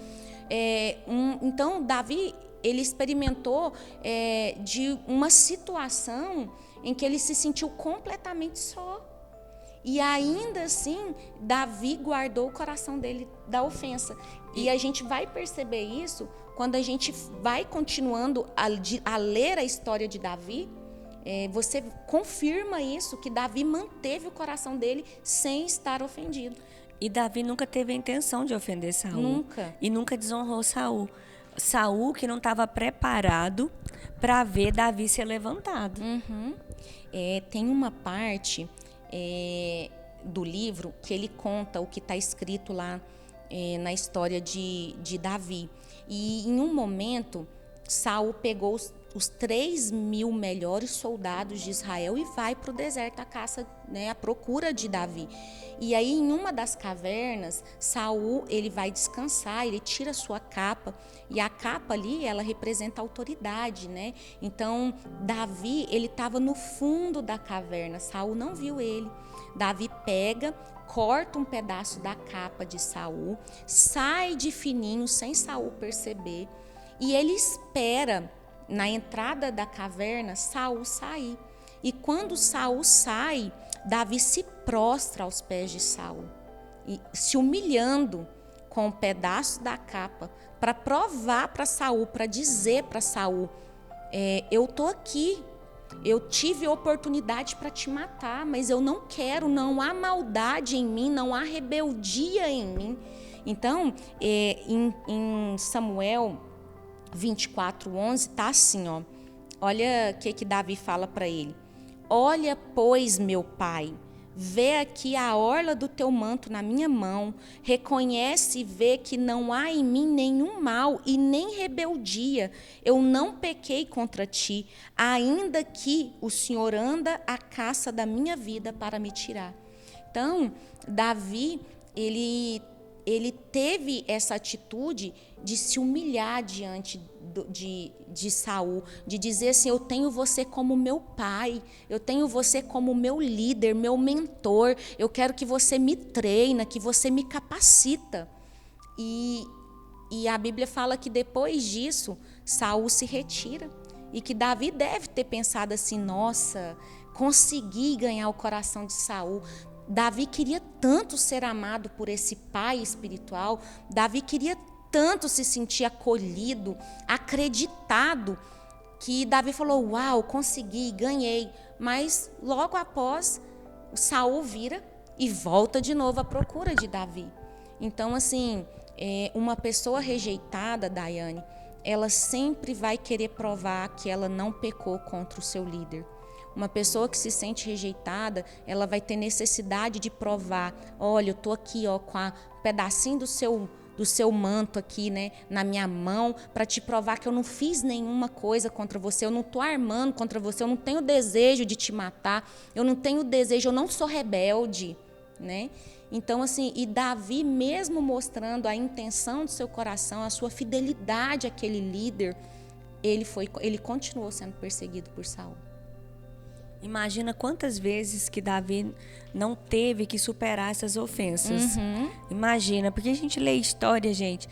Então, Davi, ele experimentou de uma situação em que ele se sentiu completamente só. E ainda assim, Davi guardou o coração dele da ofensa. E a gente vai perceber isso quando a gente vai continuando a ler a história de Davi. Você confirma isso, que Davi manteve o coração dele sem estar ofendido. E Davi nunca teve a intenção de ofender Saul. Nunca. E nunca desonrou Saul. Saul que não estava preparado para ver Davi ser levantado. Tem uma parte do livro que ele conta o que está escrito lá na história de Davi. E em um momento, Saul pegou os 3.000 melhores soldados de Israel e vai para o deserto à caça, né, à procura de Davi. E aí, em uma das cavernas, Saul, ele vai descansar, ele tira sua capa, e a capa ali, ela representa a autoridade, né? Então, Davi, ele estava no fundo da caverna, Saul não viu ele. Davi pega, corta um pedaço da capa de Saul, sai de fininho, sem Saul perceber, e ele espera na entrada da caverna Saul sair. E quando Saul sai, Davi se prostra aos pés de Saul, e se humilhando com um pedaço da capa, para provar para Saul, para dizer para Saul, eu tô aqui, eu tive oportunidade para te matar, mas eu não quero, não há maldade em mim, não há rebeldia em mim. Então, em Samuel 24:11 está assim, ó. Olha o que Davi fala para ele. Olha, pois, meu pai, vê aqui a orla do teu manto na minha mão, reconhece e vê que não há em mim nenhum mal e nem rebeldia. Eu não pequei contra ti, ainda que o Senhor anda à caça da minha vida para me tirar. Então, Davi, ele teve essa atitude de se humilhar diante de Saul, de dizer assim: eu tenho você como meu pai, eu tenho você como meu líder, meu mentor, eu quero que você me treina, que você me capacita. E a Bíblia fala que depois disso, Saul se retira, e que Davi deve ter pensado assim: nossa, consegui ganhar o coração de Saul. Davi queria tanto ser amado por esse pai espiritual, Davi queria tanto se sentir acolhido, acreditado, que Davi falou: uau, consegui, ganhei. Mas logo após, Saul vira e volta de novo à procura de Davi. Então, assim, uma pessoa rejeitada, Daiane, ela sempre vai querer provar que ela não pecou contra o seu líder. Uma pessoa que se sente rejeitada, ela vai ter necessidade de provar: olha, eu estou aqui com um pedacinho do seu manto aqui, né, na minha mão, para te provar que eu não fiz nenhuma coisa contra você, eu não estou armando contra você, eu não tenho desejo de te matar, eu não tenho desejo, eu não sou rebelde, né? Então, assim, e Davi, mesmo mostrando a intenção do seu coração, a sua fidelidade àquele líder, ele continuou sendo perseguido por Saul. Imagina quantas vezes que Davi não teve que superar essas ofensas. Imagina, porque a gente lê história, gente.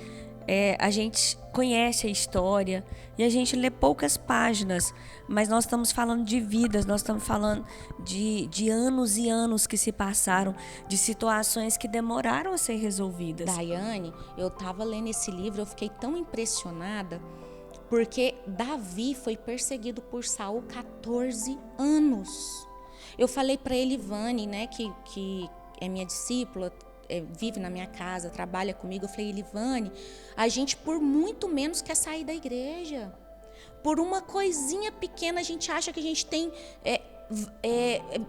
A gente conhece a história e a gente lê poucas páginas, mas nós estamos falando de vidas, nós estamos falando de anos e anos que se passaram, de situações que demoraram a ser resolvidas. Daiane, eu estava lendo esse livro, eu fiquei tão impressionada, porque Davi foi perseguido por Saul 14 anos. Eu falei para Elivane, né, que é minha discípula, vive na minha casa, trabalha comigo. Eu falei: Elivane, a gente por muito menos quer sair da igreja. Por uma coisinha pequena a gente acha que a gente tem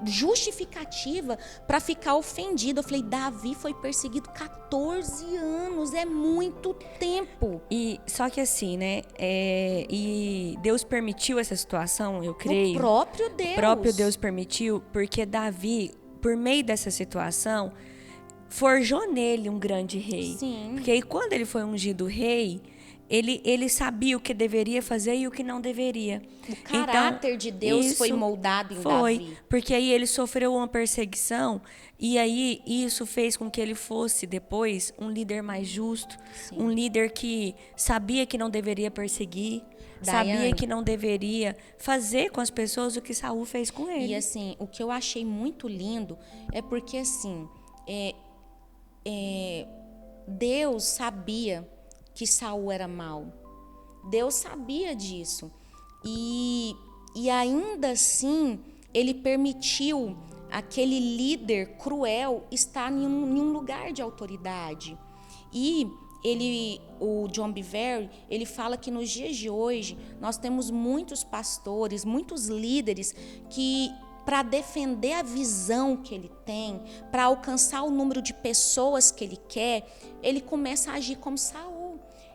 justificativa para ficar ofendido. Eu falei: Davi foi perseguido 14 anos, é muito tempo. E só que assim, né? E Deus permitiu essa situação, eu creio. O próprio Deus. O próprio Deus permitiu, porque Davi, por meio dessa situação, forjou nele um grande rei. Sim. Porque aí, quando ele foi ungido rei, ele sabia o que deveria fazer e o que não deveria. O caráter de Deus foi moldado em Davi. Porque aí ele sofreu uma perseguição e aí isso fez com que ele fosse depois um líder mais justo, Sim. um líder que sabia que não deveria perseguir, Daiane, sabia que não deveria fazer com as pessoas o que Saul fez com ele. E assim, o que eu achei muito lindo é porque assim, Deus sabia que Saul era mau. Deus sabia disso. E ainda assim, ele permitiu aquele líder cruel estar em um lugar de autoridade. E o John Bevere, ele fala que nos dias de hoje, nós temos muitos pastores, muitos líderes que, para defender a visão que ele tem, para alcançar o número de pessoas que ele quer, ele começa a agir como Saul.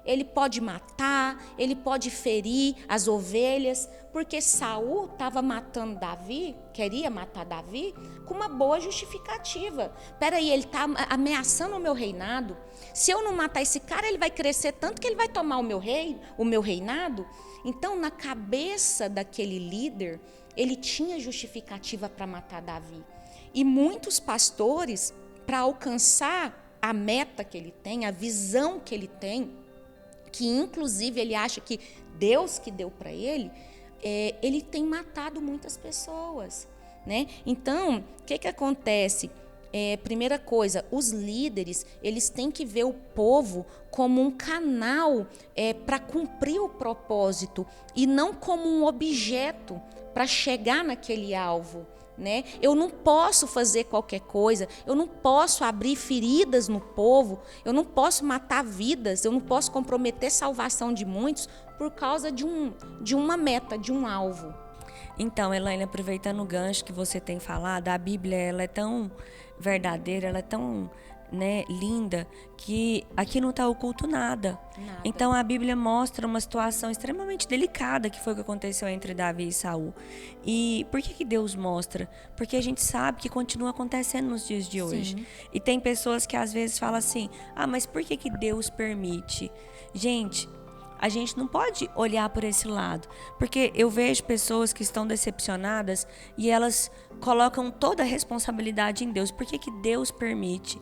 Ele pode matar, ele pode ferir as ovelhas, porque Saul estava matando Davi, queria matar Davi, com uma boa justificativa. Peraí, ele está ameaçando o meu reinado. Se eu não matar esse cara, ele vai crescer tanto que ele vai tomar o meu reinado. Então, na cabeça daquele líder, ele tinha justificativa para matar Davi. E muitos pastores, para alcançar a meta que ele tem, a visão que ele tem, que inclusive ele acha que Deus que deu para ele, ele tem matado muitas pessoas, né? Então, o que acontece? Primeira coisa, os líderes, eles têm que ver o povo como um canal para cumprir o propósito e não como um objeto para chegar naquele alvo, né? Eu não posso fazer qualquer coisa, eu não posso abrir feridas no povo, eu não posso matar vidas, eu não posso comprometer a salvação de muitos por causa de uma meta, de um alvo. Então, Elaine, aproveitando o gancho que você tem falado, a Bíblia ela é tão verdadeira, ela é tão, né, linda, que aqui não está oculto nada. Então a Bíblia mostra uma situação extremamente delicada que foi o que aconteceu entre Davi e Saul. E por que Deus mostra? Porque a gente sabe que continua acontecendo nos dias de hoje. Sim. E tem pessoas que às vezes falam assim: ah, mas por que Deus permite? Gente, a gente não pode olhar por esse lado, porque eu vejo pessoas que estão decepcionadas e elas colocam toda a responsabilidade em Deus. Por que Deus permite?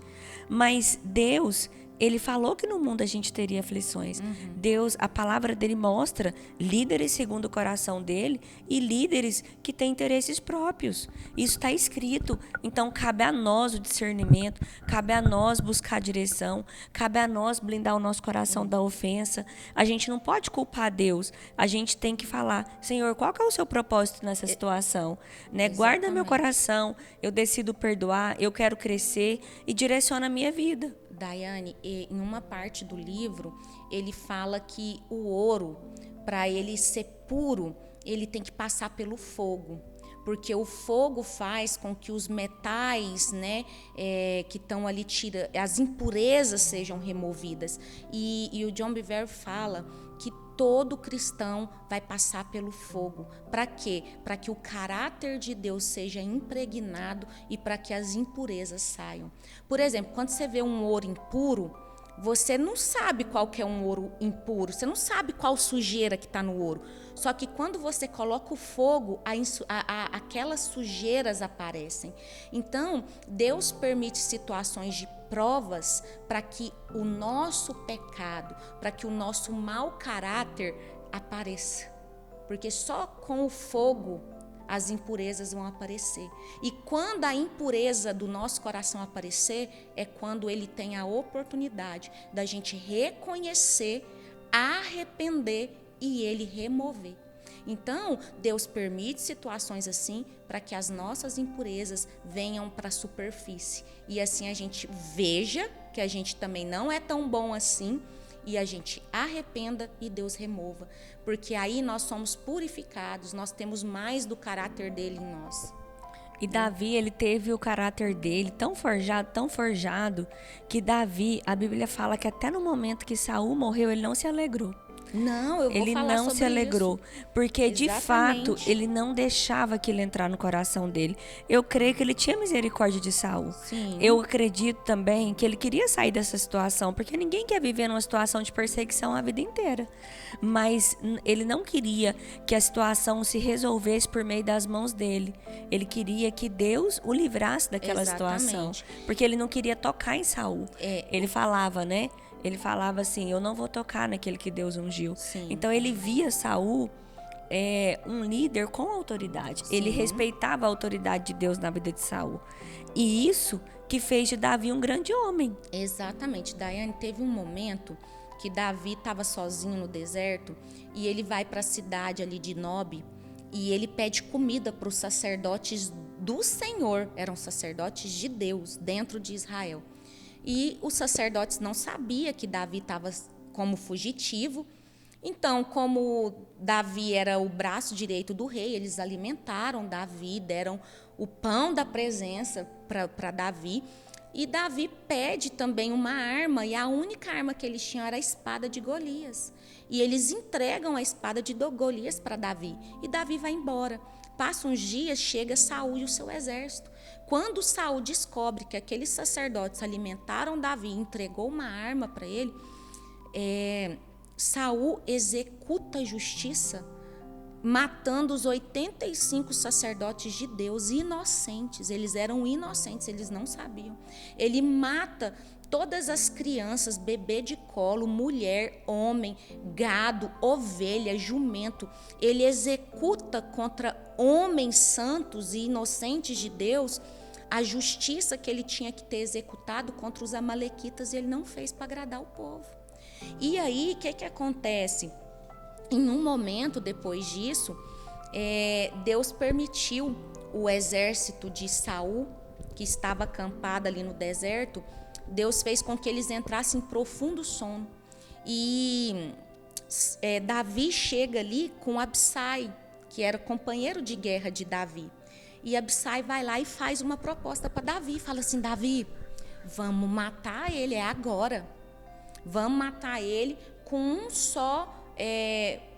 Mas Deus, Ele falou que no mundo a gente teria aflições. Deus, a palavra dele mostra líderes segundo o coração dele e líderes que têm interesses próprios. Isso está escrito. Então, cabe a nós o discernimento, cabe a nós buscar a direção, cabe a nós blindar o nosso coração da ofensa. A gente não pode culpar Deus. A gente tem que falar: Senhor, qual que é o seu propósito nessa situação? Né? Guarda meu coração, eu decido perdoar, eu quero crescer e direciona a minha vida. Daiane, em uma parte do livro, ele fala que o ouro, para ele ser puro, ele tem que passar pelo fogo. Porque o fogo faz com que os metais, né, que estão ali, as impurezas sejam removidas. E o John Bevere fala que todo cristão vai passar pelo fogo. Para quê? Para que o caráter de Deus seja impregnado e para que as impurezas saiam. Por exemplo, quando você vê um ouro impuro, você não sabe qual que é um ouro impuro, você não sabe qual sujeira que está no ouro. Só que quando você coloca o fogo, aquelas sujeiras aparecem. Então, Deus permite situações de provas para que o nosso pecado, para que o nosso mau caráter apareça. Porque só com o fogo as impurezas vão aparecer. E quando a impureza do nosso coração aparecer, é quando ele tem a oportunidade da gente reconhecer, arrepender e ele remover. Então, Deus permite situações assim para que as nossas impurezas venham para a superfície. E assim a gente veja que a gente também não é tão bom assim e a gente arrependa e Deus remova. Porque aí nós somos purificados, nós temos mais do caráter dele em nós. E Davi, ele teve o caráter dele tão forjado, que Davi, a Bíblia fala que até no momento que Saul morreu, ele não se alegrou. Não, eu vou Ele falar não sobre se alegrou, isso. porque de Exatamente. fato ele não deixava aquilo entrar no coração dele. Eu creio que ele tinha misericórdia de Saul. Sim. Eu acredito também que ele queria sair dessa situação, porque ninguém quer viver numa situação de perseguição a vida inteira. Mas ele não queria que a situação se resolvesse por meio das mãos dele. Ele queria que Deus o livrasse daquela situação, porque ele não queria tocar em Saul. Ele falava, né? Ele falava assim: eu não vou tocar naquele que Deus ungiu. Sim. Então ele via Saul um líder com autoridade. Sim. Ele respeitava a autoridade de Deus na vida de Saul. E isso que fez de Davi um grande homem. Exatamente. Daiane, teve um momento que Davi estava sozinho no deserto e ele vai para a cidade ali de Nob e ele pede comida para os sacerdotes do Senhor. Eram sacerdotes de Deus dentro de Israel. E os sacerdotes não sabiam que Davi estava como fugitivo. Então, como Davi era o braço direito do rei, eles alimentaram Davi, deram o pão da presença para Davi. E Davi pede também uma arma, e a única arma que eles tinham era a espada de Golias. E eles entregam a espada de Golias para Davi. E Davi vai embora. Passam uns dias, chega Saul e o seu exército. Quando Saul descobre que aqueles sacerdotes alimentaram Davi e entregou uma arma para ele, Saul executa a justiça, matando os 85 sacerdotes de Deus inocentes. Eles eram inocentes, eles não sabiam. Ele mata todas as crianças, bebê de colo, mulher, homem, gado, ovelha, jumento. Ele executa contra homens santos e inocentes de Deus a justiça que ele tinha que ter executado contra os amalequitas, e ele não fez para agradar o povo. E aí, o que acontece? Em um momento depois disso, Deus permitiu o exército de Saul, que estava acampado ali no deserto, Deus fez com que eles entrassem em profundo sono. E Davi chega ali com Absai, que era companheiro de guerra de Davi. E Abissai vai lá e faz uma proposta para Davi. Fala assim: Davi, vamos matar ele, é agora. Vamos matar ele com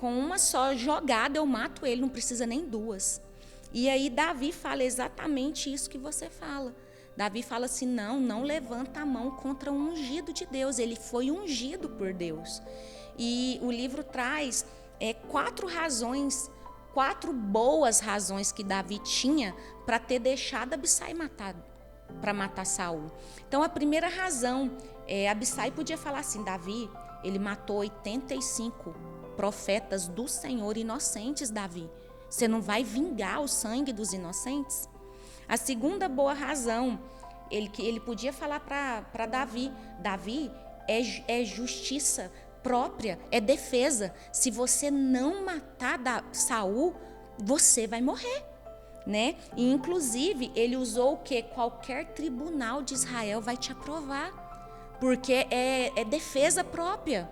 uma só jogada, eu mato ele, não precisa nem duas. E aí Davi fala exatamente isso que você fala. Davi fala assim: não levanta a mão contra o ungido de Deus. Ele foi ungido por Deus. E o livro traz 4 razões, 4 boas razões que Davi tinha para ter deixado Abissai para matar Saul. Então, a primeira razão, Abissai podia falar assim: Davi, ele matou 85 profetas do Senhor inocentes, Davi. Você não vai vingar o sangue dos inocentes? A segunda boa razão, ele podia falar para Davi: Davi, é justiça própria, é defesa. Se você não matar Saul, você vai morrer, né? E inclusive ele usou o que? Qualquer tribunal de Israel vai te aprovar, porque é defesa própria.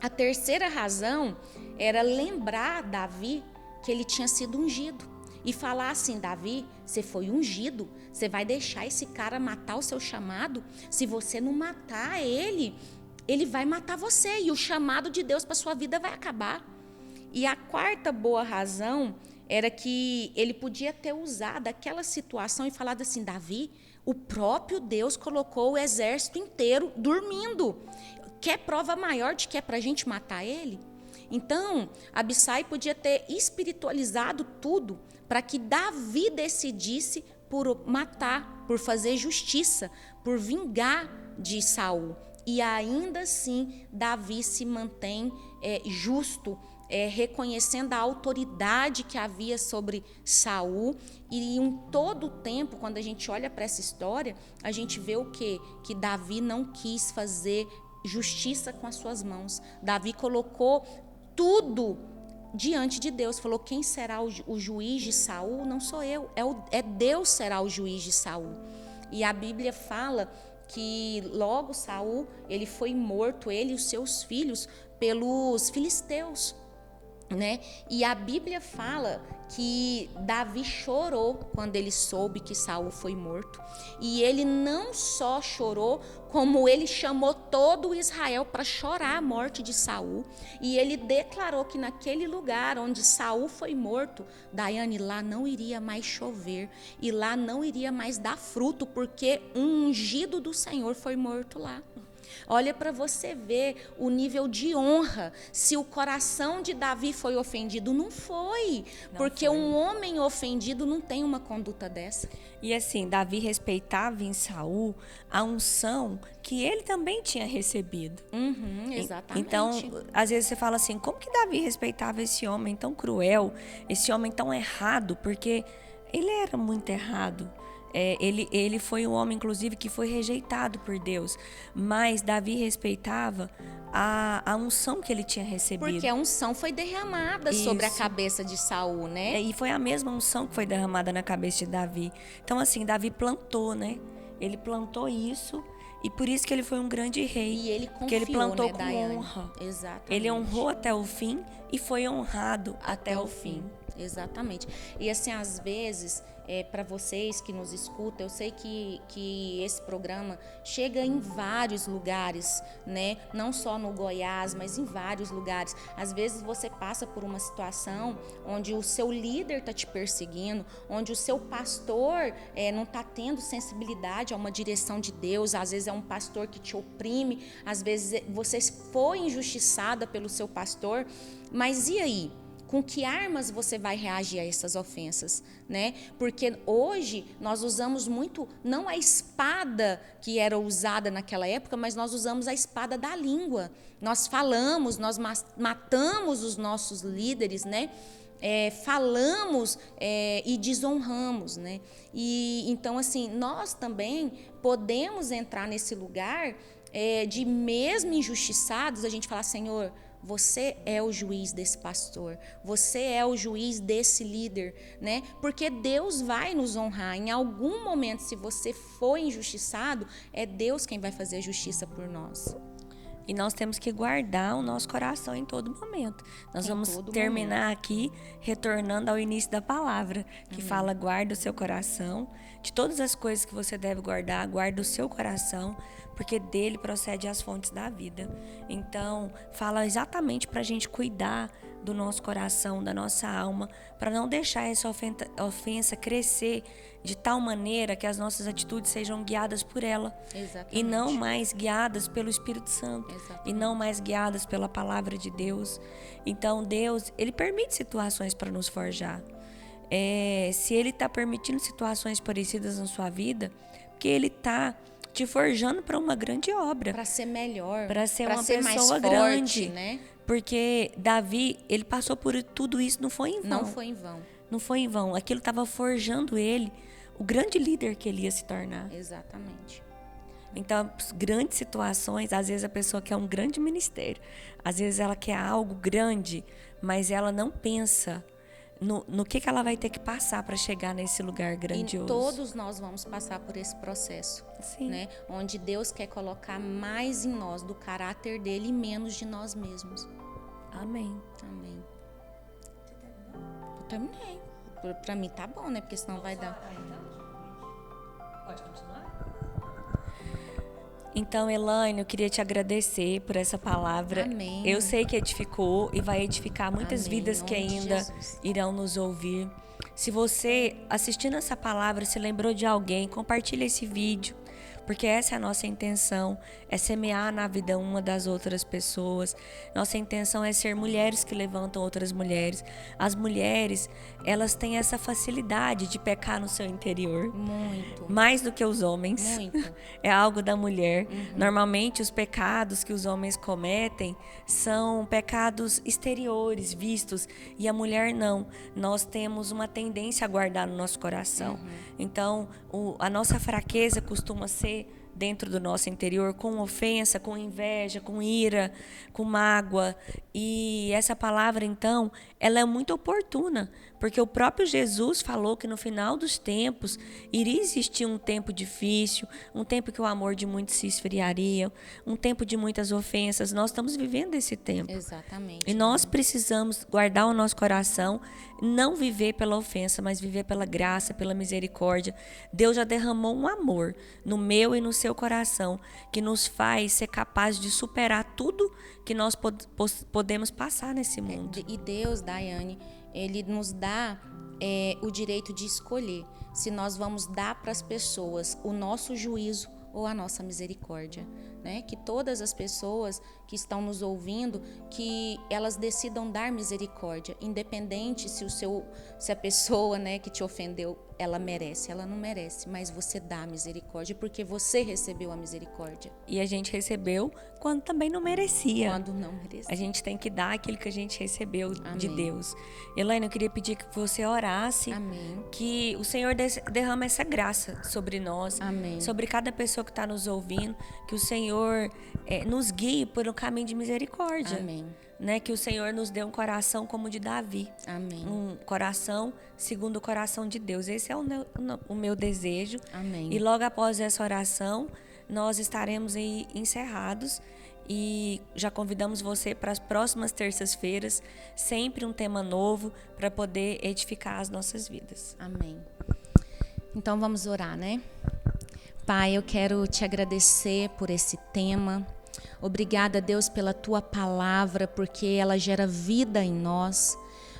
A terceira razão era lembrar Davi que ele tinha sido ungido e falar assim: Davi, você foi ungido, você vai deixar esse cara matar o seu chamado? Se você não matar ele, ele vai matar você e o chamado de Deus para sua vida vai acabar. E a quarta boa razão era que ele podia ter usado aquela situação e falado assim: Davi, o próprio Deus colocou o exército inteiro dormindo. Quer prova maior de que é para a gente matar ele? Então, Abissai podia ter espiritualizado tudo para que Davi decidisse por matar, por fazer justiça, por vingar de Saul. E ainda assim, Davi se mantém justo, reconhecendo a autoridade que havia sobre Saul. E em todo o tempo, quando a gente olha para essa história, a gente vê o quê? Que Davi não quis fazer justiça com as suas mãos. Davi colocou tudo diante de Deus. Falou: quem será o juiz de Saul? Não sou eu, é Deus será o juiz de Saul. E a Bíblia fala que logo Saul, ele foi morto, ele e os seus filhos, pelos filisteus, né? E a Bíblia fala que Davi chorou quando ele soube que Saul foi morto. E ele não só chorou, como ele chamou todo Israel para chorar a morte de Saul. E ele declarou que naquele lugar onde Saul foi morto, Daiane, lá não iria mais chover e lá não iria mais dar fruto, porque um ungido do Senhor foi morto lá. Olha para você ver o nível de honra. Se o coração de Davi foi ofendido, não foi. Porque um homem ofendido não tem uma conduta dessa. E assim, Davi respeitava em Saul a unção que ele também tinha recebido. Exatamente. Então, às vezes você fala assim: como que Davi respeitava esse homem tão cruel, esse homem tão errado? Porque ele era muito errado. Ele foi um homem, inclusive, que foi rejeitado por Deus. Mas Davi respeitava a unção que ele tinha recebido. Porque a unção foi derramada sobre a cabeça de Saul, né? E foi a mesma unção que foi derramada na cabeça de Davi. Então, assim, Davi plantou, né? Ele plantou isso. E por isso que ele foi um grande rei. E ele confiou, porque ele plantou, né, com Daiane? honra. Exatamente. Ele honrou até o fim e foi honrado até o fim. Exatamente. E assim, às vezes, para vocês que nos escutam, eu sei que esse programa chega em vários lugares, né? Não só no Goiás, mas em vários lugares. Às vezes você passa por uma situação onde o seu líder está te perseguindo, onde o seu pastor não está tendo sensibilidade a uma direção de Deus. Às vezes é um pastor que te oprime, às vezes você foi injustiçada pelo seu pastor. Mas e aí? Com que armas você vai reagir a essas ofensas, né? Porque hoje nós usamos muito, não a espada que era usada naquela época, mas nós usamos a espada da língua. Nós falamos, nós matamos os nossos líderes, né? Falamos e desonramos, né? E então, assim, nós também podemos entrar nesse lugar de, mesmo injustiçados, a gente falar: Senhor, você é o juiz desse pastor, você é o juiz desse líder, né? Porque Deus vai nos honrar. Em algum momento, se você for injustiçado, é Deus quem vai fazer a justiça por nós. E nós temos que guardar o nosso coração em todo momento. Nós Em vamos todo terminar aqui retornando ao início da palavra, que fala: guarda o seu coração. De todas as coisas que você deve guardar, guarda o seu coração, porque dele procede as fontes da vida. Então, fala exatamente para a gente cuidar do nosso coração, da nossa alma, para não deixar essa ofensa crescer de tal maneira que as nossas atitudes sejam guiadas por ela. Exatamente. E não mais guiadas pelo Espírito Santo. Exatamente. E não mais guiadas pela palavra de Deus. Então Deus, Ele permite situações para nos forjar. Se Ele está permitindo situações parecidas na sua vida, porque Ele está te forjando para uma grande obra. Para ser melhor. Para ser uma mais pessoa forte, grande. né? Porque Davi, ele passou por tudo isso, não foi em vão. Não foi em vão. Não foi em vão. Aquilo estava forjando ele, o grande líder que ele ia se tornar. Exatamente. Então, grandes situações, às vezes a pessoa quer um grande ministério, às vezes ela quer algo grande, mas ela não pensa no que ela vai ter que passar para chegar nesse lugar grandioso. E todos nós vamos passar por esse processo, Sim. né? Onde Deus quer colocar mais em nós do caráter dele e menos de nós mesmos. Amém. Amém. Eu terminei. Para mim tá bom, né? Porque senão vai dar. Pode continuar? Então, Elaine, eu queria te agradecer por essa palavra. Amém. Eu sei que edificou e vai edificar muitas Amém. vidas Em que nome de ainda Jesus. irão nos ouvir. Se você, assistindo essa palavra, se lembrou de alguém, compartilhe esse vídeo, porque essa é a nossa intenção, é semear na vida uma das outras pessoas. Nossa intenção é ser mulheres que levantam outras mulheres. As mulheres, elas têm essa facilidade de pecar no seu interior. Muito. Mais do que os homens. Muito. É algo da mulher. Normalmente, os pecados que os homens cometem são pecados exteriores, vistos. E a mulher não. Nós temos uma tendência a guardar no nosso coração. Então, a nossa fraqueza costuma ser dentro do nosso interior, com ofensa, com inveja, com ira, com mágoa. E essa palavra, então, ela é muito oportuna, porque o próprio Jesus falou que no final dos tempos iria existir um tempo difícil, um tempo que o amor de muitos se esfriaria, um tempo de muitas ofensas. Nós estamos vivendo esse tempo. Exatamente. E nós precisamos guardar o nosso coração, não viver pela ofensa, mas viver pela graça, pela misericórdia. Deus já derramou um amor no meu e no seu coração, que nos faz ser capazes de superar tudo que nós podemos passar nesse mundo. E Deus, Daiane, Ele nos dá o direito de escolher se nós vamos dar para as pessoas o nosso juízo ou a nossa misericórdia, né? Que todas as pessoas que estão nos ouvindo, que elas decidam dar misericórdia, independente se a pessoa, né, que te ofendeu, ela merece, ela não merece, mas você dá misericórdia porque você recebeu a misericórdia. E a gente recebeu quando também não merecia. Quando não merecia. A gente tem que dar aquilo que a gente recebeu de Amém. Deus. Elaine, eu queria pedir que você orasse. Amém. Que o Senhor derrama essa graça sobre nós. Amém. Sobre cada pessoa que está nos ouvindo. Que o Senhor nos guie por um caminho de misericórdia. Amém. Né? Que o Senhor nos dê um coração como o de Davi. Amém. Um coração segundo o coração de Deus. Esse é o meu desejo. Amém. E logo após essa oração, nós estaremos aí encerrados. E já convidamos você para as próximas terças-feiras, sempre um tema novo para poder edificar as nossas vidas. Amém. Então vamos orar, né? Pai, eu quero te agradecer por esse tema. Obrigada, Deus, pela tua palavra, porque ela gera vida em nós.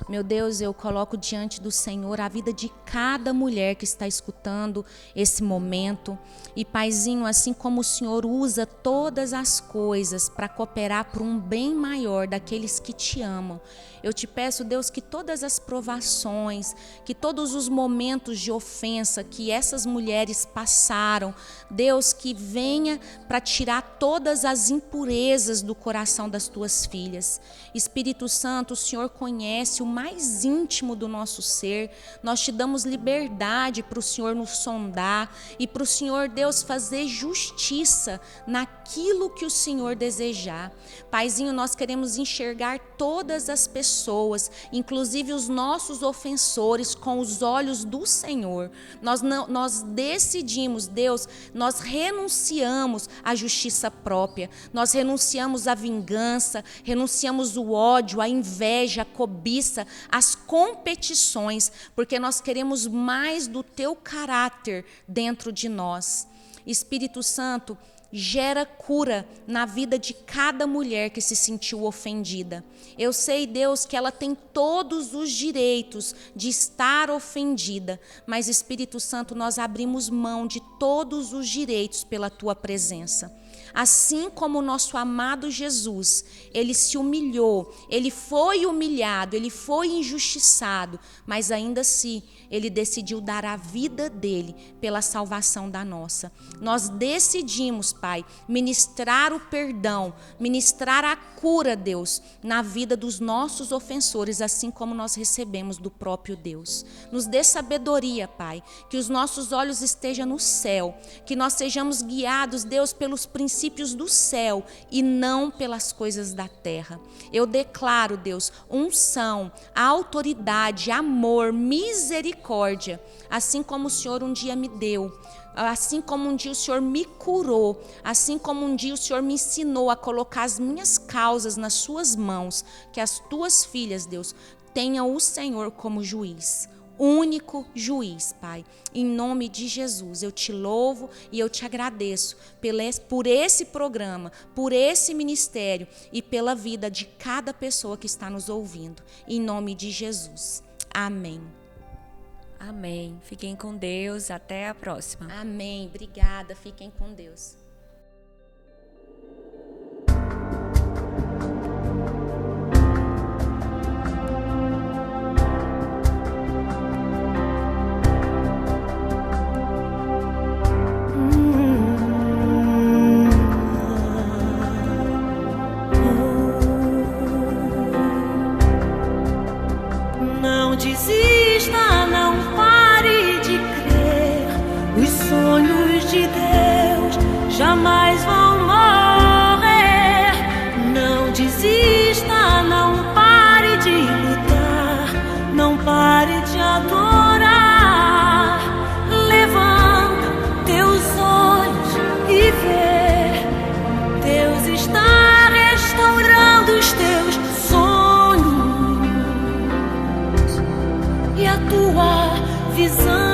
Meu Deus, eu coloco diante do Senhor a vida de cada mulher que está escutando esse momento. E, Paizinho, assim como o Senhor usa todas as coisas para cooperar para um bem maior daqueles que te amam, eu te peço, Deus, que todas as provações, que todos os momentos de ofensa que essas mulheres passaram, Deus, que venha para tirar todas as impurezas do coração das tuas filhas. Espírito Santo, o Senhor conhece o mais íntimo do nosso ser. Nós te damos liberdade para o Senhor nos sondar e para o Senhor, Deus, fazer justiça naquilo que o Senhor desejar. Paizinho, nós queremos enxergar todas as pessoas, inclusive os nossos ofensores, com os olhos do Senhor. Nós decidimos, Deus, nós renunciamos à justiça própria, nós renunciamos à vingança, renunciamos o ódio, a inveja, a cobiça, as competições, porque nós queremos mais do teu caráter dentro de nós. Espírito Santo, gera cura na vida de cada mulher que se sentiu ofendida. Eu sei, Deus, que ela tem todos os direitos de estar ofendida, mas, Espírito Santo, nós abrimos mão de todos os direitos pela tua presença. Assim como o nosso amado Jesus, ele se humilhou, ele foi humilhado, ele foi injustiçado, mas ainda assim, ele decidiu dar a vida dele pela salvação da nossa. Nós decidimos, Pai, ministrar o perdão, ministrar a cura, Deus, na vida dos nossos ofensores, assim como nós recebemos do próprio Deus. Nos dê sabedoria, Pai, que os nossos olhos estejam no céu, que nós sejamos guiados, Deus, pelos princípios do céu e não pelas coisas da terra. Eu declaro, Deus, unção, autoridade, amor, misericórdia, assim como o Senhor um dia me deu, assim como um dia o Senhor me curou, assim como um dia o Senhor me ensinou a colocar as minhas causas nas suas mãos, que as tuas filhas, Deus, tenham o Senhor como juiz. Único juiz, Pai. Em nome de Jesus, eu te louvo e eu te agradeço por esse programa, por esse ministério e pela vida de cada pessoa que está nos ouvindo. Em nome de Jesus. Amém. Amém. Fiquem com Deus. Até a próxima. Amém. Obrigada. Fiquem com Deus. Não desista, não pare de crer. Os sonhos de Deus jamais vão morrer. Não desista, não pare de lutar, não pare de adorar. Levanta teus olhos e vê, Deus está restaurando os teus sonhos e a tua visão.